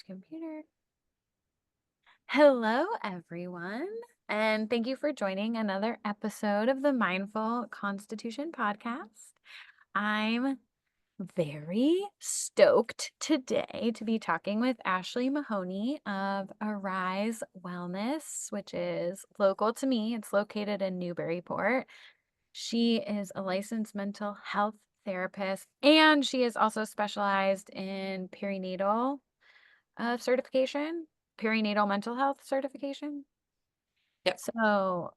Computer. Hello, everyone, and thank you for joining another episode of the Mindful Constitution podcast. I'm very stoked today to be talking with Ashley Mahoney of Arise Wellness, which is local to me. It's located in Newburyport. She is a licensed mental health therapist, and she is also specialized in perinatal certification, perinatal mental health certification. Yep. So,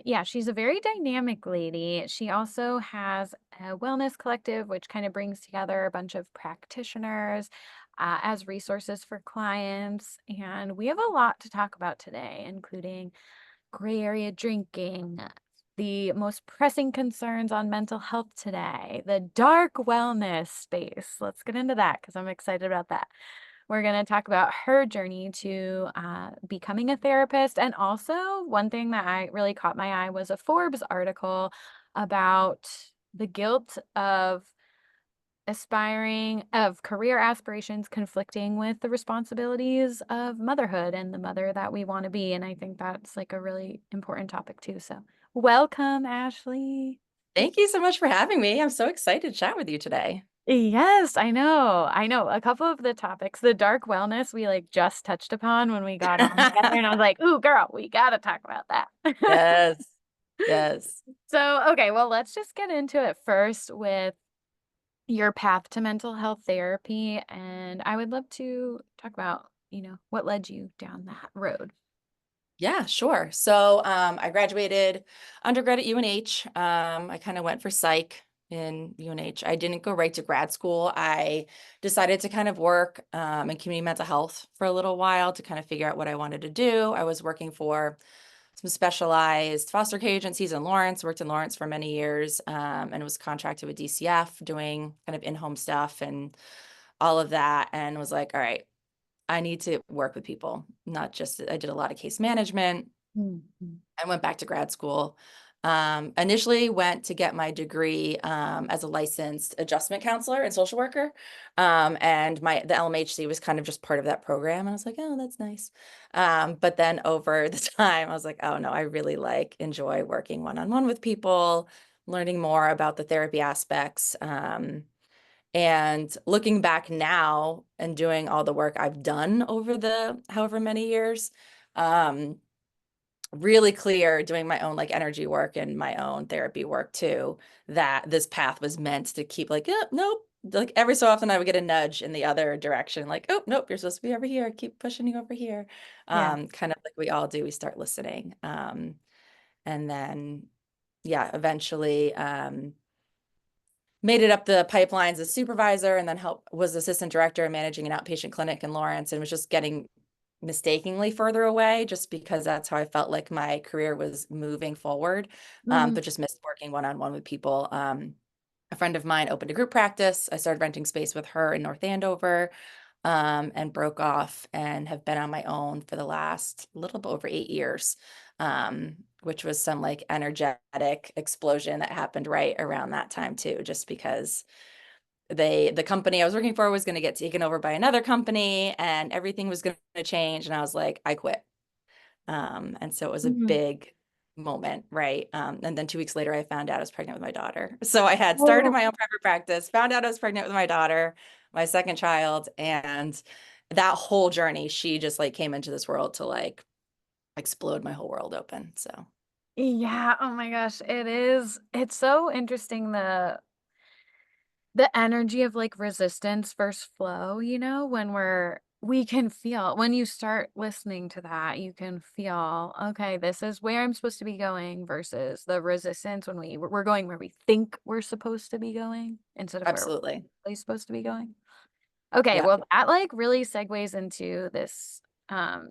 yeah, she's a very dynamic lady. She also has a wellness collective, which kind of brings together a bunch of practitioners as resources for clients. And we have a lot to talk about today, including gray area drinking, the most pressing concerns on mental health today, the dark wellness space. Let's get into that because I'm excited about that. We're going to talk about her journey to becoming a therapist. And also, one thing that I really caught my eye was a Forbes article about the guilt of career aspirations conflicting with the responsibilities of motherhood and the mother that we want to be. And I think that's like a really important topic too. So welcome, Ashley. Thank you so much for having me. I'm so excited to chat with you today. Yes, I know. I know. A couple of the topics, the dark wellness, we like just touched upon when we got on together, and I was like, "Ooh, girl, we gotta talk about that." Yes. Yes. So, okay, well, let's just get into it first with your path to mental health therapy, and I would love to talk about, what led you down that road. Yeah, sure. So I graduated undergrad at UNH. I kind of went for psych in UNH. I didn't go right to grad school. I decided to kind of work in community mental health for a little while to kind of figure out what I wanted to do. I was working for some specialized foster care agencies in Lawrence, worked in Lawrence for many years, and was contracted with DCF doing kind of in-home stuff and all of that, and was like, all right, I need to work with people, not just, I did a lot of case management. Mhm. I went back to grad school. Initially went to get my degree as a licensed adjustment counselor and social worker. And the LMHC was kind of just part of that program. I was like, oh, that's nice. But then over the time, I was like, oh no, I really enjoy working one-on-one with people, learning more about the therapy aspects. And looking back now and doing all the work I've done over the however many years, really clear doing my own energy work and my own therapy work too, that this path was meant to keep nope. Like every so often I would get a nudge in the other direction, like, oh, nope, you're supposed to be over here. Keep pushing you over here. Yeah. Kind of like we all do, we start listening. And then, yeah, eventually, made it up the pipelines as supervisor and then was assistant director managing an outpatient clinic in Lawrence and was just getting mistakenly further away just because that's how I felt like my career was moving forward. Mhm. But just missed working one-on-one with people. A friend of mine opened a group practice. I started renting space with her in North Andover, and broke off and have been on my own for the last little bit over 8 years, which was some energetic explosion that happened right around that time too, just because the company I was working for was going to get taken over by another company and everything was going to change. And I was like, I quit. And so it was a Mhm. big moment, right? And then 2 weeks later, I found out I was pregnant with my daughter. So I had started Oh. my own private practice, found out I was pregnant with my daughter, my second child, and that whole journey, she just came into this world to explode my whole world open. So Yeah, oh my gosh, it is. It's so interesting the energy of like resistance versus flow, when we can feel when you start listening to that, you can feel, okay, this is where I'm supposed to be going versus the resistance when we're going where we think we're supposed to be going instead of where we're absolutely. really supposed to be going. Okay, Yeah, well, that like really segues into this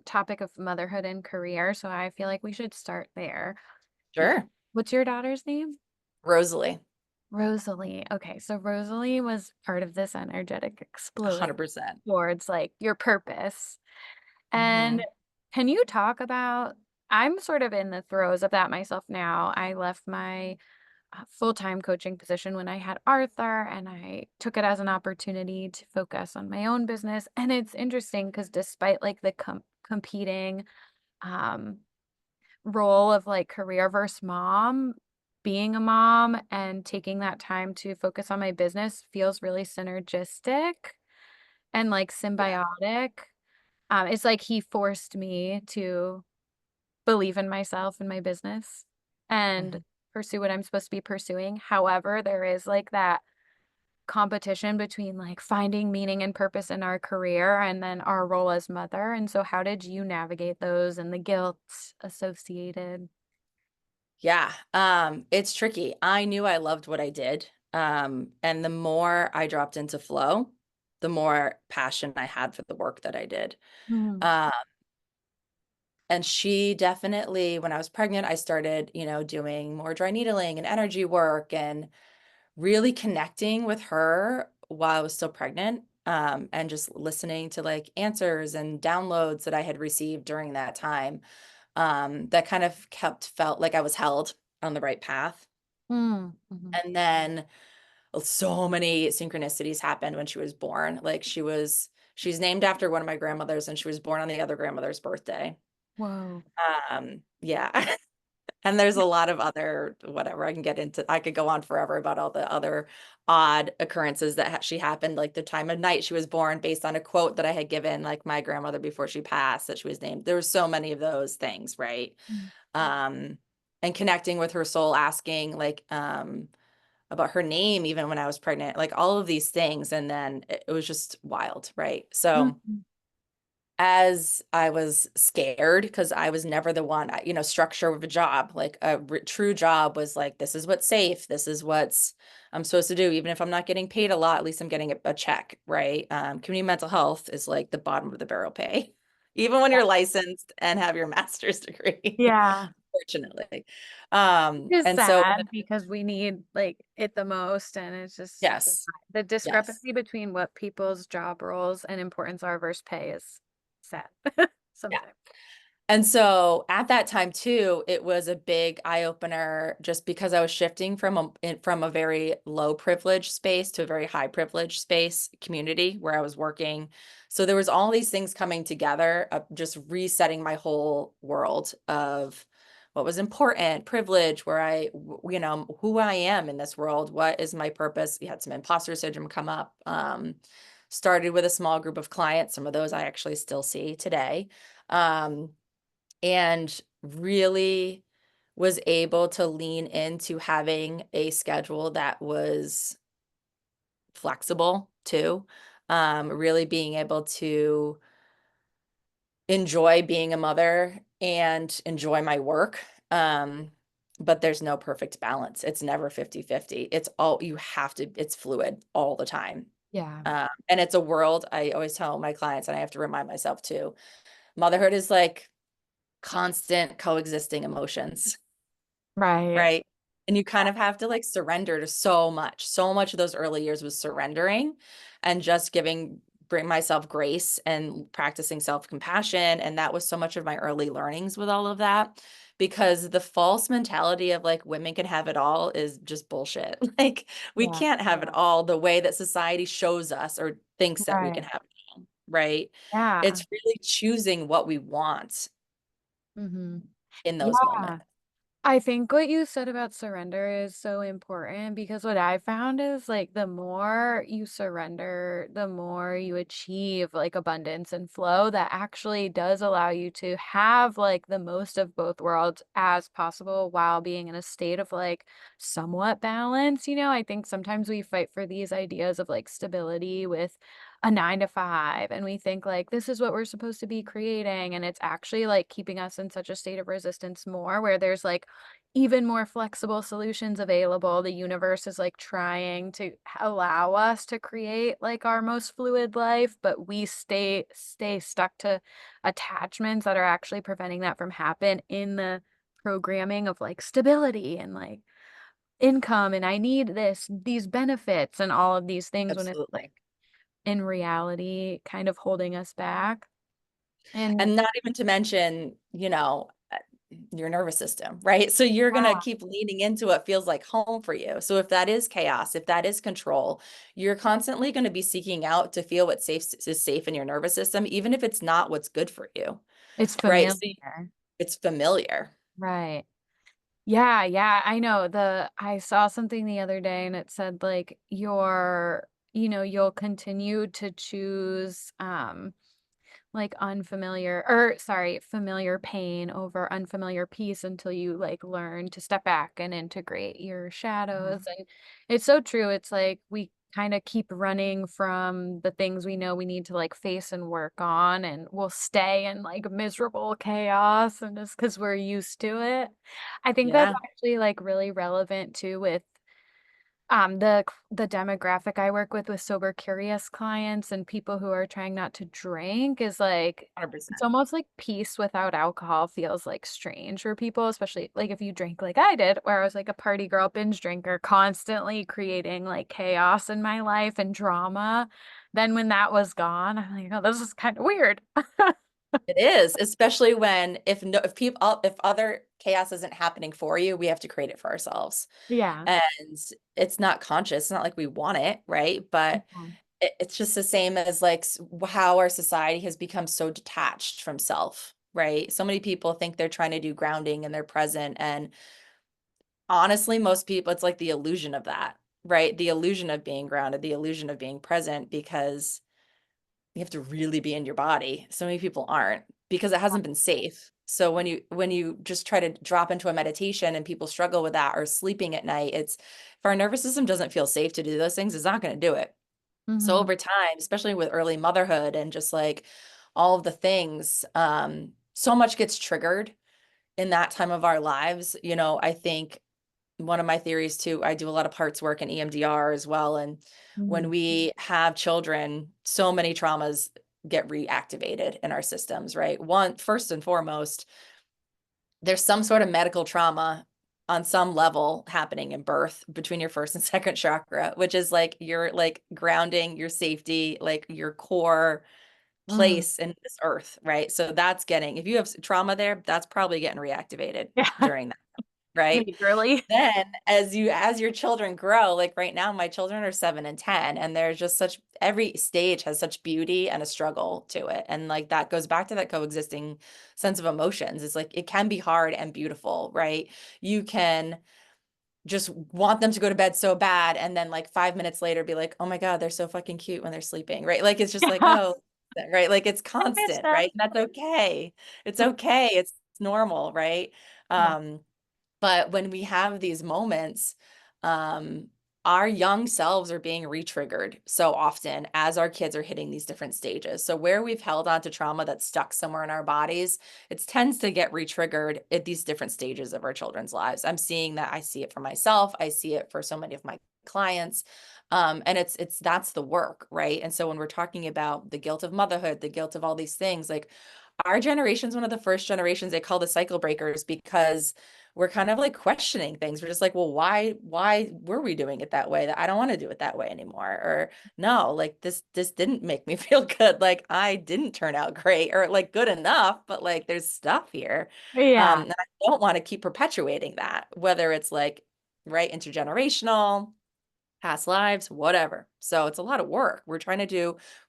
topic of motherhood and career, so I feel like we should start there. sure. What's your daughter's name? Rosalie, Rosalie. Okay, so Rosalie was part of this energetic explosion 100%. towards like your purpose. And Hmm. can you talk about, I'm sort of in the throes of that myself now. I left my full-time coaching position when I had Arthur, and I took it as an opportunity to focus on my own business. And it's interesting because despite like the competing um, role of like career versus mom, being a mom and taking that time to focus on my business feels really synergistic and like Yeah. symbiotic. It's like he forced me to believe in myself and my business and Mhm. pursue what I'm supposed to be pursuing. However, there is like that competition between like finding meaning and purpose in our career and then our role as mother. And so, how did you navigate those and the guilt associated? Yeah, it's tricky. I knew I loved what I did. And the more I dropped into flow, the more passion I had for the work that I did. Mm, Um, and she definitely, when I was pregnant, I started, doing more dry needling and energy work and really connecting with her while I was still pregnant. And just listening to like answers and downloads that I had received during that time. That kind of felt like I was held on the right path. mhm. And then so many synchronicities happened when she was born. Like she's named after one of my grandmothers and she was born on the other grandmother's birthday. Whoa. Yeah. And there's a lot of other whatever I can get into. I could go on forever about all the other odd occurrences that she happened, like the time of night she was born based on a quote that I had given like my grandmother before she passed that she was named. There were so many of those things, right? Mm, Um and connecting with her soul, asking like about her name even when I was pregnant, like all of these things. And then it was just wild, right? So mhm. as I was scared because I was never the one, structure of a job, like a true job was like, this is what's safe. This is what's I'm supposed to do. Even if I'm not getting paid a lot, at least I'm getting a check, right? Community mental health is like the bottom of the barrel pay, even when you're licensed and have your master's degree, Yeah. fortunately. It's And so, sad because we need like it the most, and it's just yes, the yes. discrepancy between what people's job roles and importance are versus pay is sad Yeah. sometimes. And so at that time too, it was a big eye opener just because I was shifting from a very low privilege space to a very high privilege space community where I was working. So there was all these things coming together, just resetting my whole world of what was important, privilege, where who I am in this world, what is my purpose. We had some imposter syndrome come up. Started with a small group of clients. Some of those I actually still see today. Um, and really was able to lean into having a schedule that was flexible too. Really being able to enjoy being a mother and enjoy my work. But there's no perfect balance. It's never 50-50. It's fluid all the time. Yeah. And it's a world I always tell my clients, and I have to remind myself too. Motherhood is like constant coexisting emotions, Right. right? And you kind of have to like surrender to so much. So much of those early years was surrendering and just bring myself grace and practicing self-compassion. And that was so much of my early learnings with all of that, because the false mentality of like women can have it all is just bullshit. Like we Yeah. can't have it all the way that society shows us or thinks that we can Right. have it all, right? Yeah. It's really choosing what we want Hmm. in those Yeah. moments. I think what you said about surrender is so important because what I found is like the more you surrender, the more you achieve like abundance and flow that actually does allow you to have like the most of both worlds as possible while being in a state of like somewhat balance. I think sometimes we fight for these ideas of like stability with a 9 to 5, and we think like this is what we're supposed to be creating. And it's actually like keeping us in such a state of resistance more where there's like even more flexible solutions available. The universe is like trying to allow us to create like our most fluid life, but we stay stuck to attachments that are actually preventing that from happen in the programming of like stability and like income and I need these benefits and all of these things when it's like Absolutely. in reality kind of holding us back. And And not even to mention, your nervous system, right? So you're going to keep leaning into what feels like home for you. So if that is chaos, if that is control, you're constantly going to be seeking out to feel what safe is safe in your nervous system, even if it's not what's good for you, It's right? familiar. So it's familiar. Right. Yeah, yeah, I know. I saw something the other day and it said like you'll continue to choose like unfamiliar or sorry, familiar pain over unfamiliar peace until you like learn to step back and integrate your shadows. Mhm. And it's so true. It's like we kind of keep running from the things we know we need to like face and work on, and we'll stay in like miserable chaos and just because we're used to it. I think that's Yeah, actually like really relevant too with the demographic I work with sober curious clients and people who are trying not to drink is like it's 100%. almost like peace without alcohol feels like strange for people, especially like if you drink like I did, where I was like a party girl, binge drinker, constantly creating like chaos in my life and drama. Then when that was gone, I'm like, oh, this is kind of weird. It is, especially when if other chaos isn't happening for you, we have to create it for ourselves. Yeah. And it's not conscious. It's not like we want it, right? But Mhm. it's just the same as like how our society has become so detached from self, right? So many people think they're trying to do grounding and they're present. And honestly, most people, it's like the illusion of that, right? The illusion of being grounded, the illusion of being present, because you have to really be in your body. So many people aren't because it hasn't been safe. So when you just try to drop into a meditation and people struggle with that or sleeping at night, it's if our nervous system doesn't feel safe to do those things, it's not going to do it. So Mhm. over time, especially with early motherhood and just like all of the things, so much gets triggered in that time of our lives. I think one of my theories too, I do a lot of parts work in EMDR as well. And when Mhm. we have children, so many traumas get reactivated in our systems, right? One, first and foremost, there's some sort of medical trauma on some level happening in birth between your first and second chakra, which is like your like grounding, your safety, like your core Mhm. place in this earth, right? So that's getting, if you have trauma there, that's probably getting reactivated Yeah. during that, right? Majorly. Then as your children grow, like right now, my children are 7 and 10, and there's just such every stage has such beauty and a struggle to it. And like that goes back to that coexisting sense of emotions. It's like it can be hard and beautiful, right? You can just want them to go to bed so bad, and then like 5 minutes later be like, oh my God, they're so fucking cute when they're sleeping, right? Like it's just like, Yeah. oh, right. Like it's I miss constant, them. right? And that's okay. It's okay. It's normal, right? Yeah. Um, but when we have these moments, um, our young selves are being re-triggered so often as our kids are hitting these different stages. So where we've held on to trauma that's stuck somewhere in our bodies, it tends to get re-triggered at these different stages of our children's lives. I'm seeing that. I see it for myself. I see it for so many of my clients. And it's that's the work, right? And so when we're talking about the guilt of motherhood, the guilt of all these things, like our generation's one of the first generations they call the cycle breakers because we're kind of like questioning things. We're just like, well, why were we doing it that way? That I don't want to do it that way anymore. Or no, like this didn't make me feel good. Like I didn't turn out great or like good enough, but like there's stuff here. Yeah. And I don't want to keep perpetuating that, whether it's like right intergenerational, past lives, whatever. So it's a lot of work. We're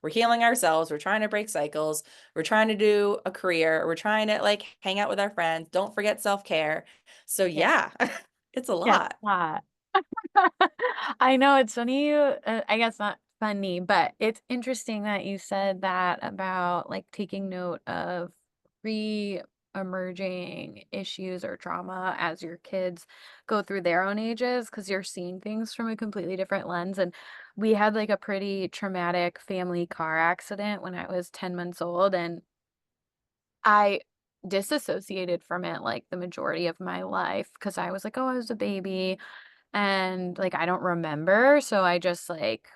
healing ourselves, we're trying to break cycles, we're trying to do a career, we're trying to like hang out with our friends. Don't forget self-care. So Yeah. yeah, it's a Yeah. lot. Lot. I know it's funny. I guess not funny, but it's interesting that you said that about like taking note of re-emerging issues or trauma as your kids go through their own ages, because you're seeing things from a completely different lens. And we had like a pretty traumatic family car accident when I was 10 months old, and I disassociated from it like the majority of my life because I was like, oh, I was a baby and like I don't remember. So I just like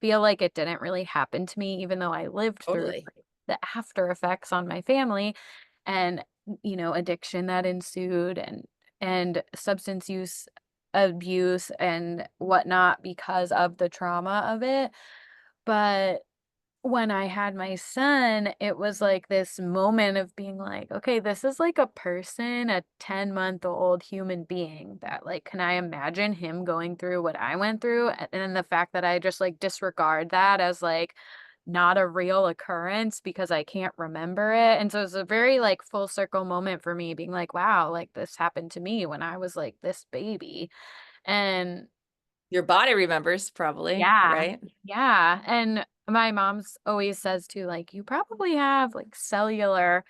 feel like it didn't really happen to me, even though I lived through Totally. like, the after effects on my family and addiction that ensued and substance use abuse and whatnot because of the trauma of it. But when I had my son, it was like this moment of being like, okay, this is like a person, a 10-month-old human being that like, can I imagine him going through what I went through? And then the fact that I just like disregard that as like not a real occurrence because I can't remember it. And so it's a very like full circle moment for me being like, wow, like this happened to me when I was like this baby. And Your body remembers probably, yeah. right? Yeah, and my mom's always says too, like, "You probably have, like, cellular,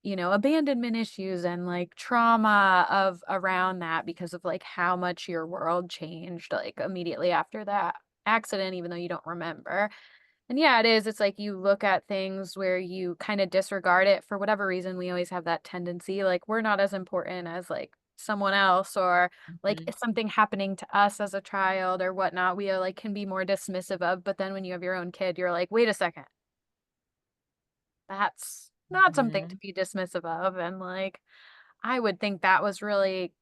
abandonment issues and, like, trauma of around that because of, like, how much your world changed, like, immediately after that accident, even though you don't remember." And yeah, it is. It's like you look at things where you kind of disregard it for whatever reason. We always have that tendency, like we're not as important as like someone else, or like Mhm. if something happening to us as a child or whatnot, we are like can be more dismissive of. But then when you have your own kid, you're like, wait a second, that's not something to Mhm. be dismissive of. And like I would think that was really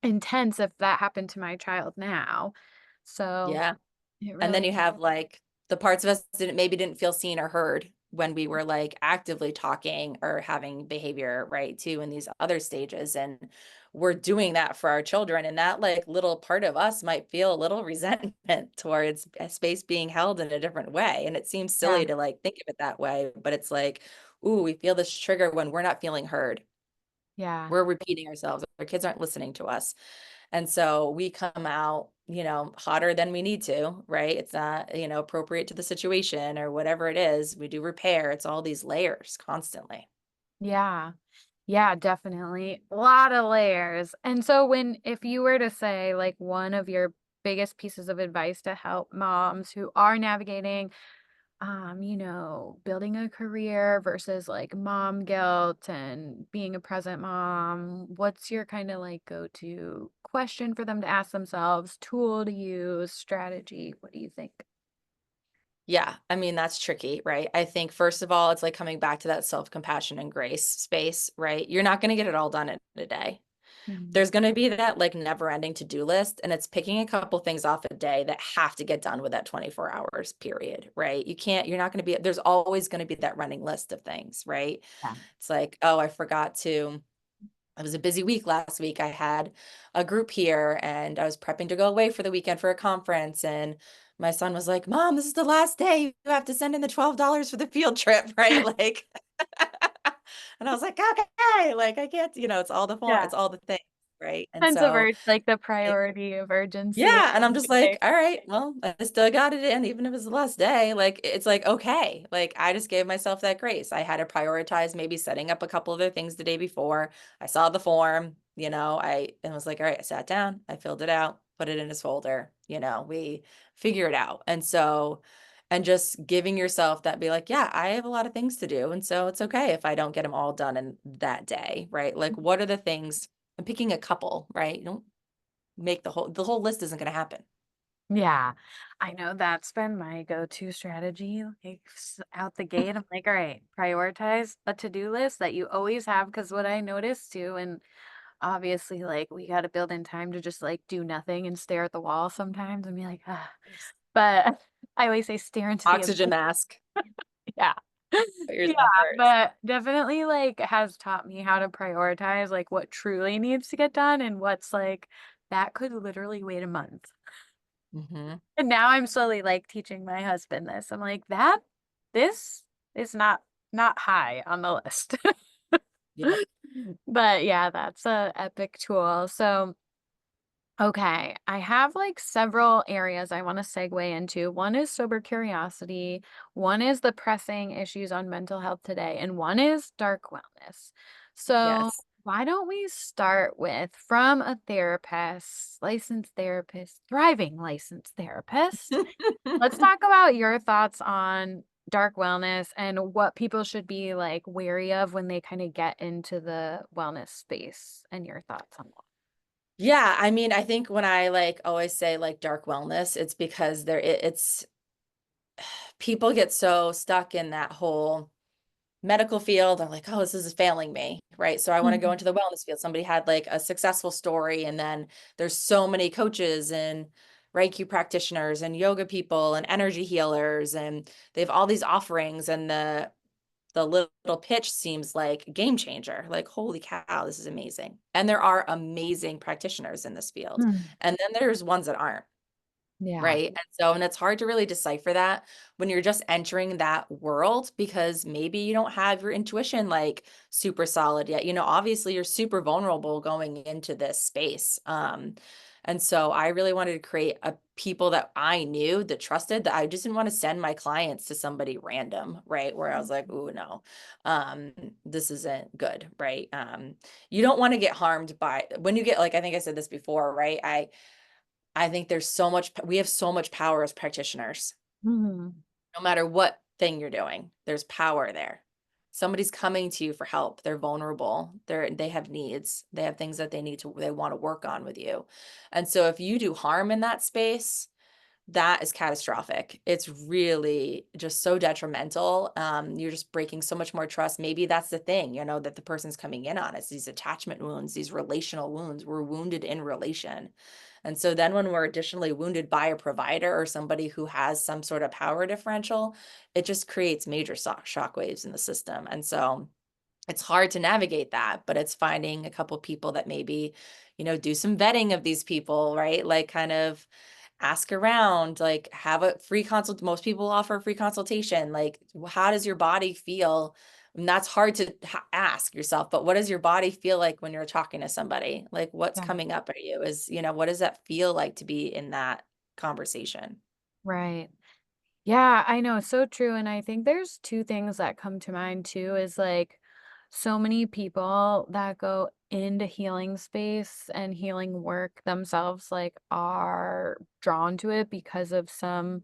intense if that happened to my child now. So Yeah. it And then really you have like the parts of us that maybe didn't feel seen or heard when we were like actively talking or having behavior, right, too, in these other stages. And we're doing that for our children. And that like little part of us might feel a little resentment towards a space being held in a different way. And it seems yeah, silly to like think of it that way, but it's like, ooh, we feel this trigger when we're not feeling heard. yeah. We're repeating ourselves. Our kids aren't listening to us. And so we come out, hotter than we need to, right? It's not, appropriate to the situation or whatever it is. We do repair. It's all these layers constantly. Yeah. Yeah, definitely. A lot of layers. And so if you were to say like one of your biggest pieces of advice to help moms who are navigating building a career versus like mom guilt and being a present mom, what's your kind of like go-to question for them to ask themselves, tool to use, strategy? What do you think? Yeah. I mean, that's tricky, right? I think, first of all, it's like coming back to that self compassion and grace space, right? You're not going to get it all done in a day. Mhm. There's going to be that like never ending to do list. And it's picking a couple things off a day that have to get done with that 24 hours period, right? You're not going to be, there's always going to be that running list of things, right? Yeah. It's like, oh, I forgot to, it was a busy week last week. I had a group here and I was prepping to go away for the weekend for a conference. And my son was like, Mom, this is the last day. You have to send in the $12 for the field trip, right? Like, and I was like, okay, like I can't, it's all the form, Yeah. it's all the things, right? And Sense of so like the priority of urgency. yeah, and I'm just like, all right, well, I still got it in, even if it's the last day. Like, it's like, okay, like I just gave myself that grace. I had to prioritize maybe setting up a couple other things the day before. I saw the form, and was like, all right, I sat down, I filled it out, put it in his folder, we figure it out. And so, and just giving yourself that be like, yeah, I have a lot of things to do. And so it's okay if I don't get them all done in that day, right? Like, what are the things? I'm picking a couple, right? You don't make the whole list isn't going to happen. Yeah, I know that's been my go-to strategy, like out the gate. I'm like, all right, prioritize a to-do list that you always have. Because what I noticed too, and obviously, like, we got to build in time to just like do nothing and stare at the wall sometimes and be like, ah. But I always say stare into the Oxygen abyss. mask. Yeah. Put yours Yeah, on first. but definitely like has taught me how to prioritize like what truly needs to get done and what's like that could literally wait a month. Hmm. And now I'm slowly like teaching my husband this. I'm like, this is not high on the list. Yep. But yeah, that's a epic tool. So, okay, I have like several areas I want to segue into. One is sober curiosity, one is the pressing issues on mental health today, and one is dark wellness. So, Yes. why don't we start with from a therapist, licensed therapist, thriving licensed therapist? Let's talk about your thoughts on dark wellness and what people should be like wary of when they kind of get into the wellness space and your thoughts on that. Yeah, I mean, I think when I like always say like dark wellness, it's because it's people get so stuck in that whole medical field. They're like, oh, this is failing me, right? So I want to go Mhm. into the wellness field. Somebody had like a successful story, and then there's so many coaches and Reiki practitioners and yoga people and energy healers, and they have all these offerings, and the little pitch seems like a game changer. Like, holy cow, this is amazing. And there are amazing practitioners in this field. Mm. And then there's ones that aren't. Yeah. Right. And it's hard to really decipher that when you're just entering that world, because maybe you don't have your intuition like super solid yet. Obviously you're super vulnerable going into this space. And so I really wanted to create a people that I knew, that trusted, that I just didn't want to send my clients to somebody random, right? Where I was like, oh no, this isn't good, right? You don't want to get harmed by when you get, like, I think I said this before, right? I think we have so much power as practitioners. Mhm. No matter what thing you're doing, there's power there. Somebody's coming to you for help. They're vulnerable. They have needs. They have things that they want to work on with you. And so if you do harm in that space, that is catastrophic. It's really just so detrimental. You're just breaking so much more trust. Maybe that's the thing, that the person's coming in on. It's these attachment wounds, these relational wounds. We're wounded in relation. And so then when we're additionally wounded by a provider or somebody who has some sort of power differential, it just creates major shockwaves in the system. And so it's hard to navigate that, but it's finding a couple people that maybe, do some vetting of these people, right? Like, kind of ask around, like, have a free consult. Most people offer a free consultation. Like, how does your body feel? And that's hard to ask yourself, but what does your body feel like when you're talking to somebody? Like, what's Yeah. coming up at you? What does that feel like to be in that conversation? Right. Yeah, I know, so true, and I think there's 2 things that come to mind too, is, like, so many people that go into healing space and healing work themselves, like, are drawn to it because of some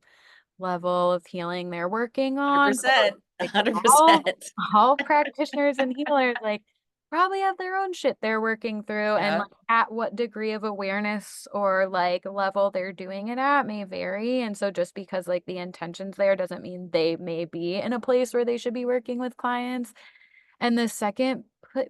level of healing they're working on, but, 100%. like, 100%. all practitioners and healers, like, probably have their own shit they're working through, and, Yeah, like, at what degree of awareness or, like, level they're doing it at may vary, and so just because, like, the intention's there doesn't mean they may be in a place where they should be working with clients. And the second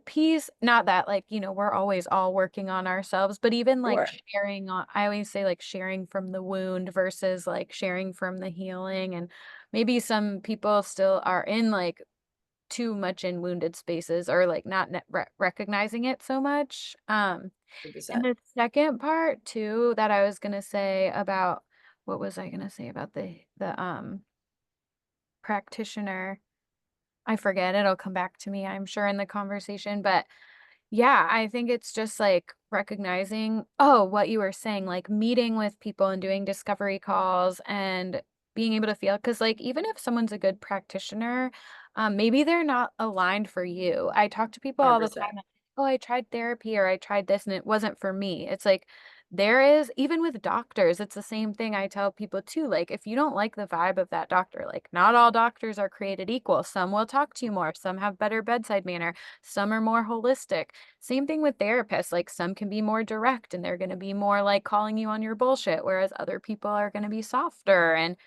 piece, not that, like, we're always all working on ourselves, but even, like, sure. sharing on I always say, like, sharing from the wound versus, like, sharing from the healing, and maybe some people still are in, like, too much in wounded spaces or, like, not recognizing it so much, and 100%. the second part too that I was gonna say about what was I gonna say about the practitioner? I forget, it'll come back to me, I'm sure, in the conversation, but yeah, I think it's just, like, recognizing what you were saying, like, meeting with people and doing discovery calls and being able to feel, because, like, even if someone's a good practitioner, maybe they're not aligned for you. I talk to people all the 100%. time, like, "Oh, I tried therapy," or "I tried this, and it wasn't for me." It's like, there is even with doctors, it's the same thing I tell people too, like, if you don't like the vibe of that doctor, like, not all doctors are created equal. Some will talk to you more, some have better bedside manner, some are more holistic. Same thing with therapists, like, some can be more direct and they're gonna be more, like, calling you on your bullshit, whereas other people are gonna be softer, and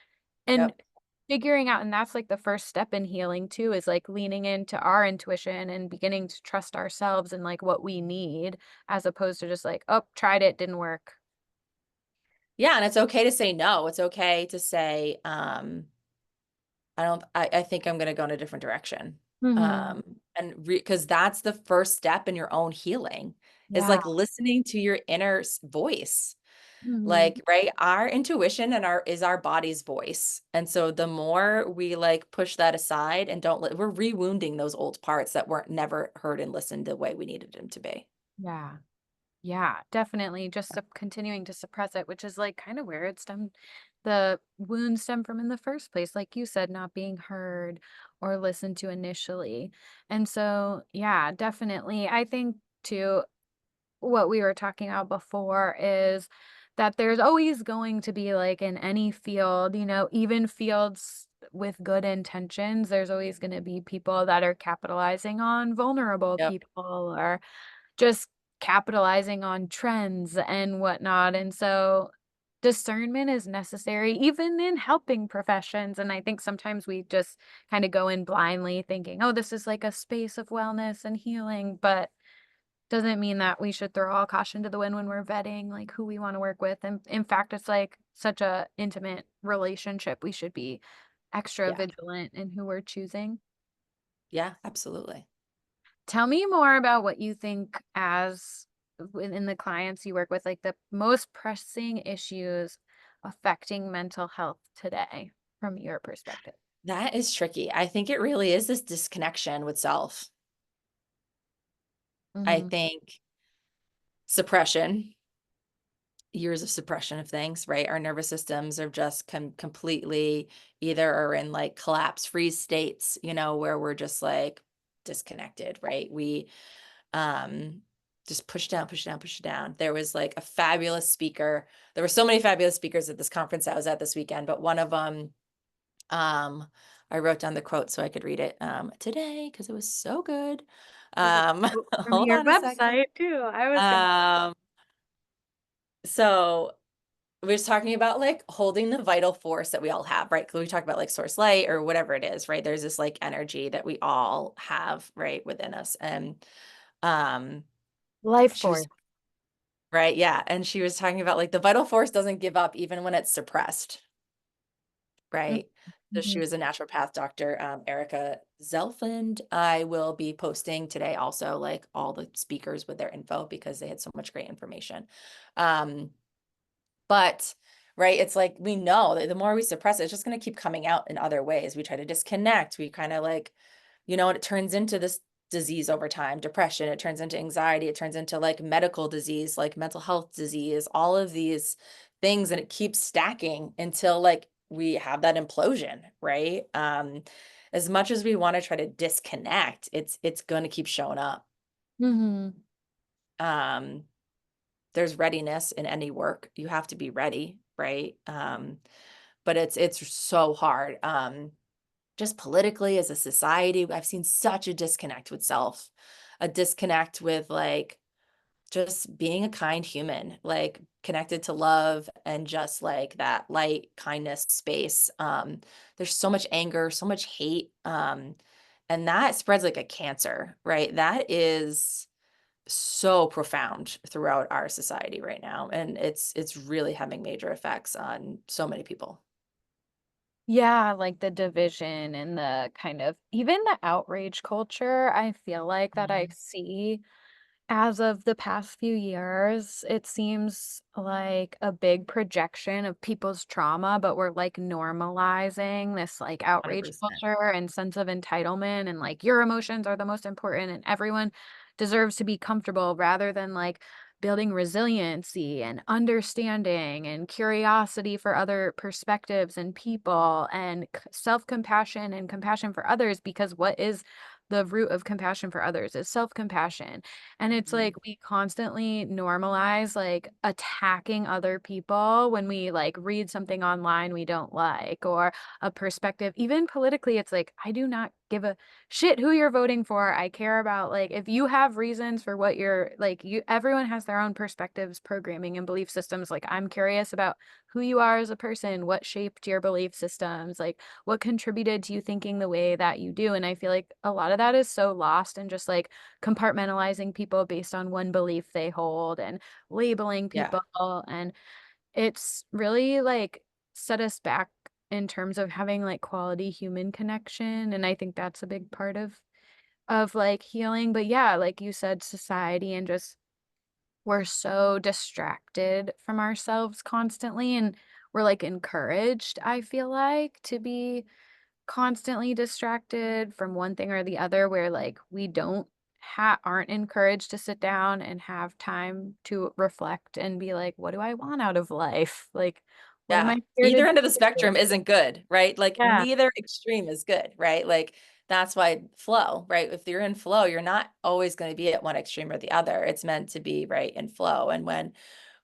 Yep. figuring out, and that's, like, the first step in healing too, is, like, leaning into our intuition and beginning to trust ourselves and, like, what we need, as opposed to just like, "Oh, tried it, didn't work." Yeah, and it's okay to say no. It's okay to say, I think I'm gonna go in a different direction. Mhm. And because that's the first step in your own healing, is Yeah. like listening to your inner voice. Mhm. Like, right, our intuition is our body's voice. And so the more we like push that aside and we're rewounding those old parts that weren't never heard and listened the way we needed them to be. Yeah. Yeah, definitely, just continuing to suppress it, which is, like, kinda where it stemmed the wound stemmed from in the first place, like you said, not being heard or listened to initially. And so, yeah, definitely, I think too, what we were talking about before is that there's always going to be, like, in any field, even fields with good intentions, there's always gonna be people that are capitalizing on vulnerable Yep. people or just capitalizing on trends and whatnot, and so discernment is necessary even in helping professions, and I think sometimes we just kinda go in blindly thinking, "Oh, this is like a space of wellness and healing," but doesn't mean that we should throw all caution to the wind when we're vetting, like, who we wanna work with, and in fact, it's like such a intimate relationship, we should be extra Yeah. vigilant in who we're choosing. Yeah, absolutely. Tell me more about what you think as within the clients you work with, like the most pressing issues affecting mental health today from your perspective. That is tricky. I think it really is this disconnection with self. I Mhm. think suppression, years of suppression of things, right? Our nervous systems are just completely either are in like collapse freeze states, where we're just like disconnected, right? We um just push down, push down, push down. There was like a fabulous speaker. There were so many fabulous speakers at this conference I was at this weekend, but one of them, um, I wrote down the quote so I could read it today because it was so good. There's a Um, quote from hold your on a second. website too. I was gonna Um, so we're just talking about like holding the vital force that we all have, right? Because we talk about like source light or whatever it is, right? There's this like energy that we all have, right, within us. And um, life she was force. right, yeah. And she was talking about like the vital force doesn't give up even when it's suppressed, right? So she Mhm. was a naturopath doctor, Erica Zelfand. I will be posting today also like all the speakers with their info because they had so much great information. Um, But, right, it's like we know that the more we suppress it, it's just going to keep coming out in other ways. We try to disconnect. We kind of like, and it turns into this disease over time, depression. It turns into anxiety. It turns into like medical disease, like mental health disease, all of these things. And it keeps stacking until like we have that implosion, right? As much as we want to try to disconnect, it's going to keep showing up. Mhm. Um, there's readiness in any work. You have to be ready, right? But it's so hard. Just politically as a society, I've seen such a disconnect with self, a disconnect with like just being a kind human, like connected to love and just like that light, kindness space. There's so much anger, so much hate. And that spreads like a cancer, right? That is so profound throughout our society right now, and it's really having major effects on so many people. Yeah, like the division and the kind of even the outrage culture, I feel like that I Mhm. see as of the past few years, it seems like a big projection of people's trauma, but we're like normalizing this like outrage 100%. culture and sense of entitlement and like your emotions are the most important and everyone deserves to be comfortable rather than like building resiliency and understanding and curiosity for other perspectives and people and self-compassion and compassion for others because what is the root of compassion for others is self-compassion and it's Mhm. like we constantly normalize like attacking other people when we like read something online we don't like or a perspective. Even politically, it's like I do not give a shit who you're voting for. I care about like if you have reasons for what you're like you everyone has their own perspectives, programming and belief systems. Like I'm curious about who you are as a person, what shaped your belief systems, like what contributed to you thinking the way that you do. And I feel like a lot of that is so lost and just like compartmentalizing people based on one belief they hold and labeling Yeah. people. And it's really like set us back in terms of having like quality human connection. And I think that's a big part of like healing. But yeah, like you said, society and just we're so distracted from ourselves constantly and we're like encouraged, I feel like, to be constantly distracted from one thing or the other where like we don't aren't encouraged to sit down and have time to reflect and be like what do I want out of life, like what am Yeah. I here to Either end of the do. spectrum isn't good, right? Like Yeah. neither extreme is good, right? Like that's why flow, right? If you're in flow, you're not always going to be at one extreme or the other. It's meant to be right in flow. And when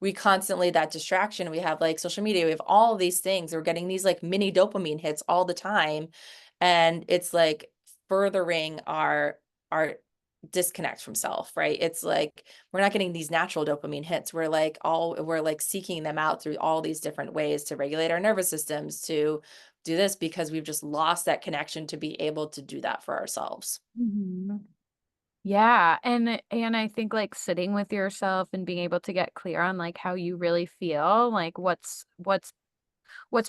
we constantly that distraction, we have like social media, we have all of these things, we're getting these like mini dopamine hits all the time. And it's like furthering our disconnect from self, right? It's like we're not getting these natural dopamine hits. We're like seeking them out through all these different ways to regulate our nervous systems, to do this because we've just lost that connection to be able to do that for ourselves. Mhm. Yeah, and I think, like, sitting with yourself and being able to get clear on, like, how you really feel, like, what's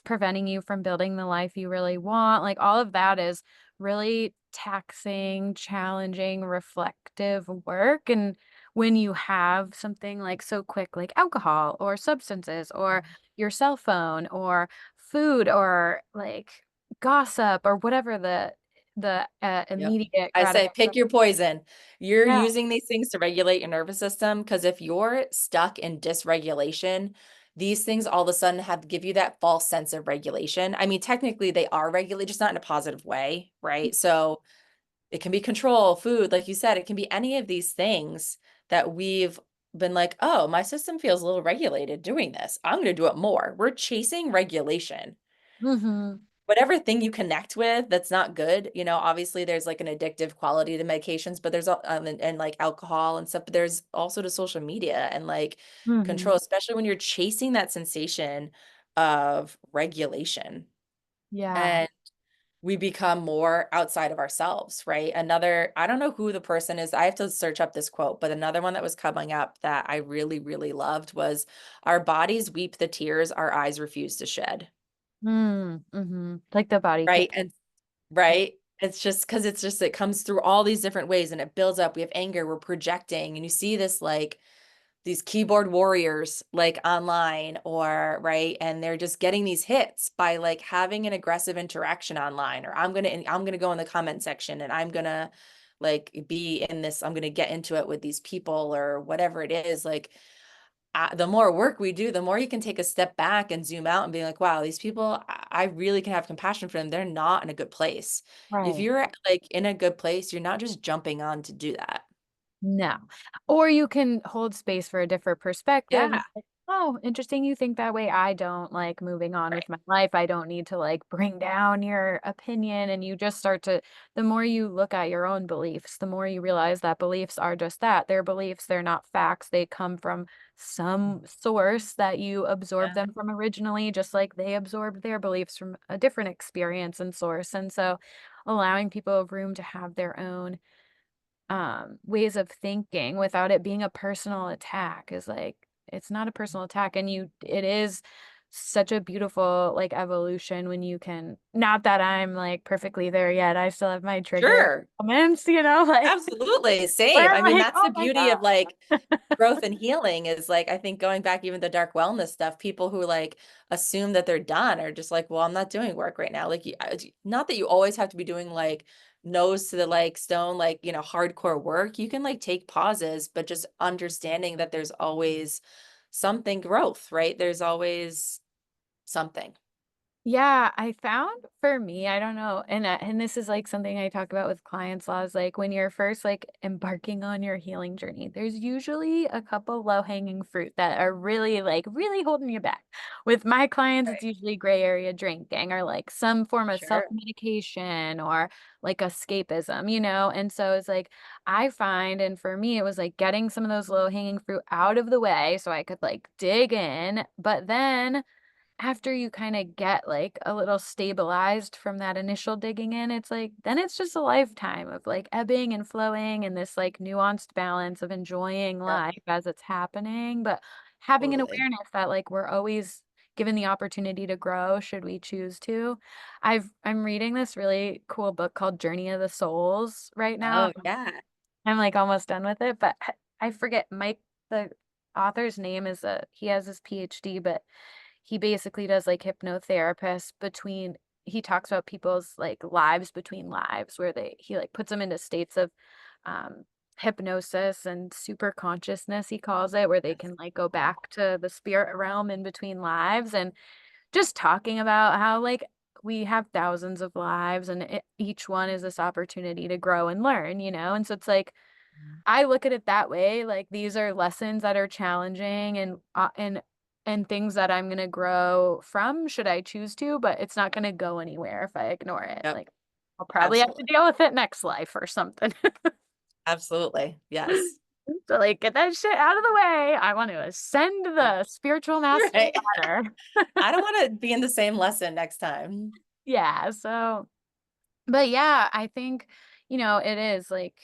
preventing you from building the life you really want, like, all of that is really taxing, challenging, reflective work, and when you have something, like, so quick, like alcohol or substances or your cell phone or food or, like, gossip or whatever the Yep. immediate I say gratification. pick your poison. You're Yeah. using these things to regulate your nervous system because if you're stuck in dysregulation, these things all of a sudden have give you that false sense of regulation. I mean, technically they are regulated, just not in a positive way, right? So it can be control, food, like you said, it can be any of these things that we've been like, oh, my system feels a little regulated doing this. I'm going to do it more. We're chasing regulation. Mhm. Whatever thing you connect with that's not good, obviously there's like an addictive quality to medications, but there's and like alcohol and stuff, but there's also to social media and like control, Mhm. especially when you're chasing that sensation of regulation. Yeah. And we become more outside of ourselves, right? I don't know who the person is. I have to search up this quote, but another one that was coming up that I really, really loved was our bodies weep the tears our eyes refuse to shed. Mm, mhm. Like the body Right. keeps. And right. It's just because it comes through all these different ways and it builds up. We have anger, we're projecting, and you see this like these keyboard warriors like online or right, and they're just getting these hits by like having an aggressive interaction online, or I'm gonna go in the comment section and I'm gonna like be in this, I'm gonna get into it with these people or whatever it is. Like the more work we do, the more you can take a step back and zoom out and be like, wow, these people, I really can have compassion for them. They're not in a good place. If Right. you're like in a good place, you're not just jumping on to do that. No. Or you can hold space for a different perspective. Yeah. It's like, "Oh, interesting you think that way. I don't." Like, moving on Right. with my life, I don't need to, like, bring down your opinion, and you just start to the more you look at your own beliefs, the more you realize that beliefs are just that. They're beliefs, they're not facts. They come from some source that you absorbed Yeah. them from originally, just like they absorbed their beliefs from a different experience and source, and so allowing people room to have their own ways of thinking without it being a personal attack is like it's not a personal attack, and it is such a beautiful like evolution when you can, not that I'm like perfectly there yet, I still have my trigger Sure. moments, like Absolutely. where Same. I I'm mean, like, that's the oh my beauty of god. like growth and healing is like, I think going back even the dark wellness stuff, people who like assume that they're done are just like, well, I'm not doing work right now. Like, not that you always have to be doing like nose to the like stone, like, hardcore work. You can like take pauses, but just understanding that there's always something growth, right? There's always something. Yeah, I found for me, I don't know, and this is like something I talk about with clients laws, like when you're first like embarking on your healing journey, there's usually a couple low-hanging fruit that are really like really holding you back. With my clients, it's Right. usually gray area drinking or like some form of Sure. self-medication or like escapism. And so it's like I find, and for me, it was like getting some of those low-hanging fruit out of the way so I could like dig in, but then after you kinda get, like, a little stabilized from that initial digging in, it's like then it's just a lifetime of, like, ebbing and flowing and this, like, nuanced balance of enjoying Yep. life as it's happening, but having an Totally. awareness that, like, we're always given the opportunity to grow should we choose to. I'm reading this really cool book called Journey of the Souls right now. Oh, yeah. I'm, like, almost done with it, but I forget Mike the author's name is, he has his PhD, but he basically does, like, hypnotherapist between he talks about people's, like, lives between lives where he, like, puts them into states of, um, hypnosis and super consciousness, he calls it, where they Yes. can, like, go back to the spirit realm in between lives, and just talking about how, like, we have thousands of lives, and each one is this opportunity to grow and learn, and so it's like I look at it that way, like, these are lessons that are challenging and things that I'm gonna grow from should I choose to, but it's not gonna go anywhere if I ignore it, Yep. like, I'll probably have to Absolutely. deal with it next life or something. Absolutely. Yes. So, like, get that shit out of the way, I want to ascend the spiritual mastery Right. ladder. I don't want to be in the same lesson next time. Yeah, so but yeah, I think, it is like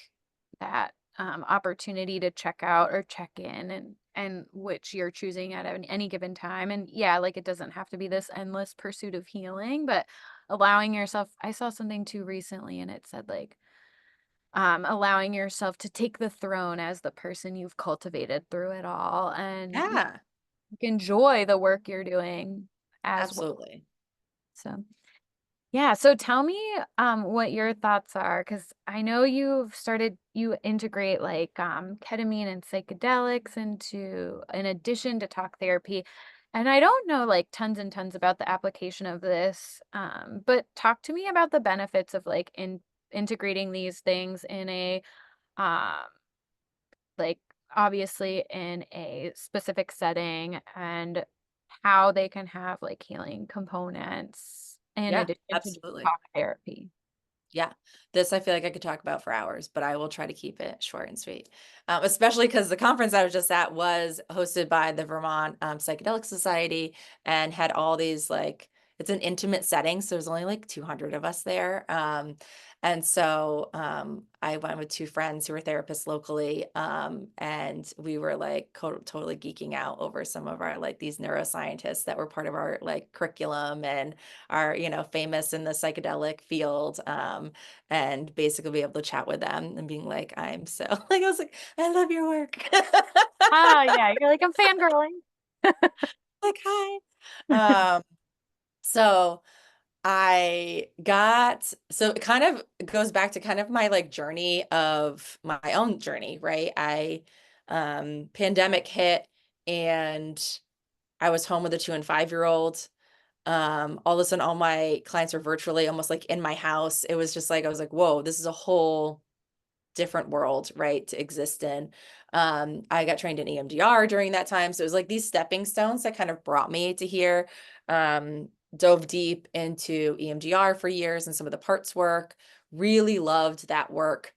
that. opportunity to check out or check in, and which you're choosing at any given time. And yeah, like, it doesn't have to be this endless pursuit of healing, but allowing yourself, I saw something too recently and it said like, allowing yourself to take the throne as the person you've cultivated through it all, and Yeah, enjoy the work you're doing as well. absolutely. So yeah, so tell me, what your thoughts are, because I know you integrate like ketamine and psychedelics into in addition to talk therapy. And I don't know like tons and tons about the application of this, but talk to me about the benefits of like integrating these things in a um like obviously in a specific setting, and how they can have like healing components in Yeah, addition to just absolutely. talk therapy. Yeah, this I feel like I could talk about for hours, but I will try to keep it short and sweet. Especially because the conference I was just at was hosted by the Vermont Psychedelic Society and had all these like it's an intimate setting, so there's only like 200 of us there. And so I went with two friends who were therapists locally, and we were like totally geeking out over some of our like these neuroscientists that were part of our like curriculum and are, famous in the psychedelic field, and basically be able to chat with them and being like, I'm so like, I was like, I love your work. Ah, yeah, you're like, "I'm fangirling." Like, hi. Um, so so it kind of goes back to kind of my like journey of my own journey, right? Pandemic hit and I was home with a 2 and 5-year-old. All of a sudden, all my clients were virtually almost like in my house. It was just like, I was like, whoa, this is a whole different world, right, to exist in. I got trained in EMDR during that time. So it was like these stepping stones that kind of brought me to here. Dove deep into EMDR for years and some of the parts work. Really loved that work.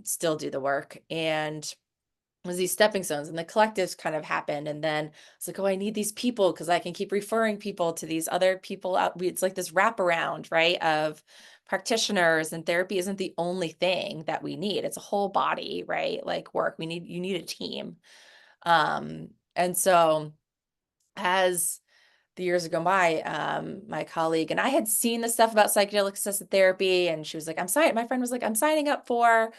Still do the work. And was these stepping stones and the collectives kind of happened. And then it's like, oh, I need these people because I can keep referring people to these other people out. It's like this wraparound, right? Of practitioners, and therapy isn't the only thing that we need. It's a whole body, right? Like work. You need a team. And so as the years have gone by, my colleague and I had seen the stuff about psychedelic assisted therapy, and she was like, my friend was like, I'm signing up for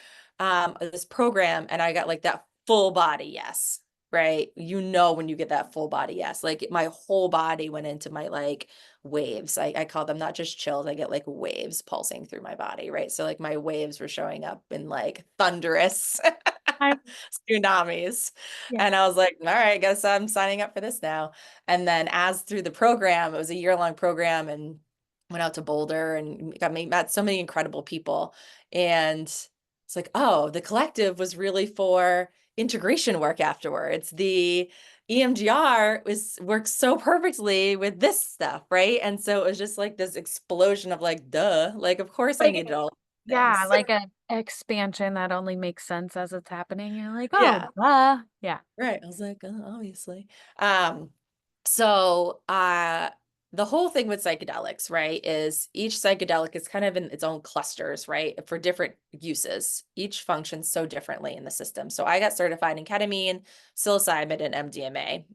this program. And I got like that full body yes, right? When you get that full body yes, like my whole body went into my like waves. I call them not just chills, I get like waves pulsing through my body, right? So like my waves were showing up in like thunderous I tsunamis. Yeah. And I was like, all right, I guess I'm signing up for this now. And then as through the program, it was a year-long program, and went out to Boulder and met so many incredible people. And it's like, oh, the collective was really for integration work afterwards. The EMDR works so perfectly with this stuff, right? And so it was just like this explosion of like, duh, like of course I Like, needed all yeah, things. like a expansion that only makes sense as it's happening. You're like, "Oh, Yeah. duh." Yeah. Right. I was like, obviously. Um, so the whole thing with psychedelics, right, is each psychedelic is kind of in its own clusters, right, for different uses. Each functions so differently in the system. So I got certified in ketamine, psilocybin, and MDMA.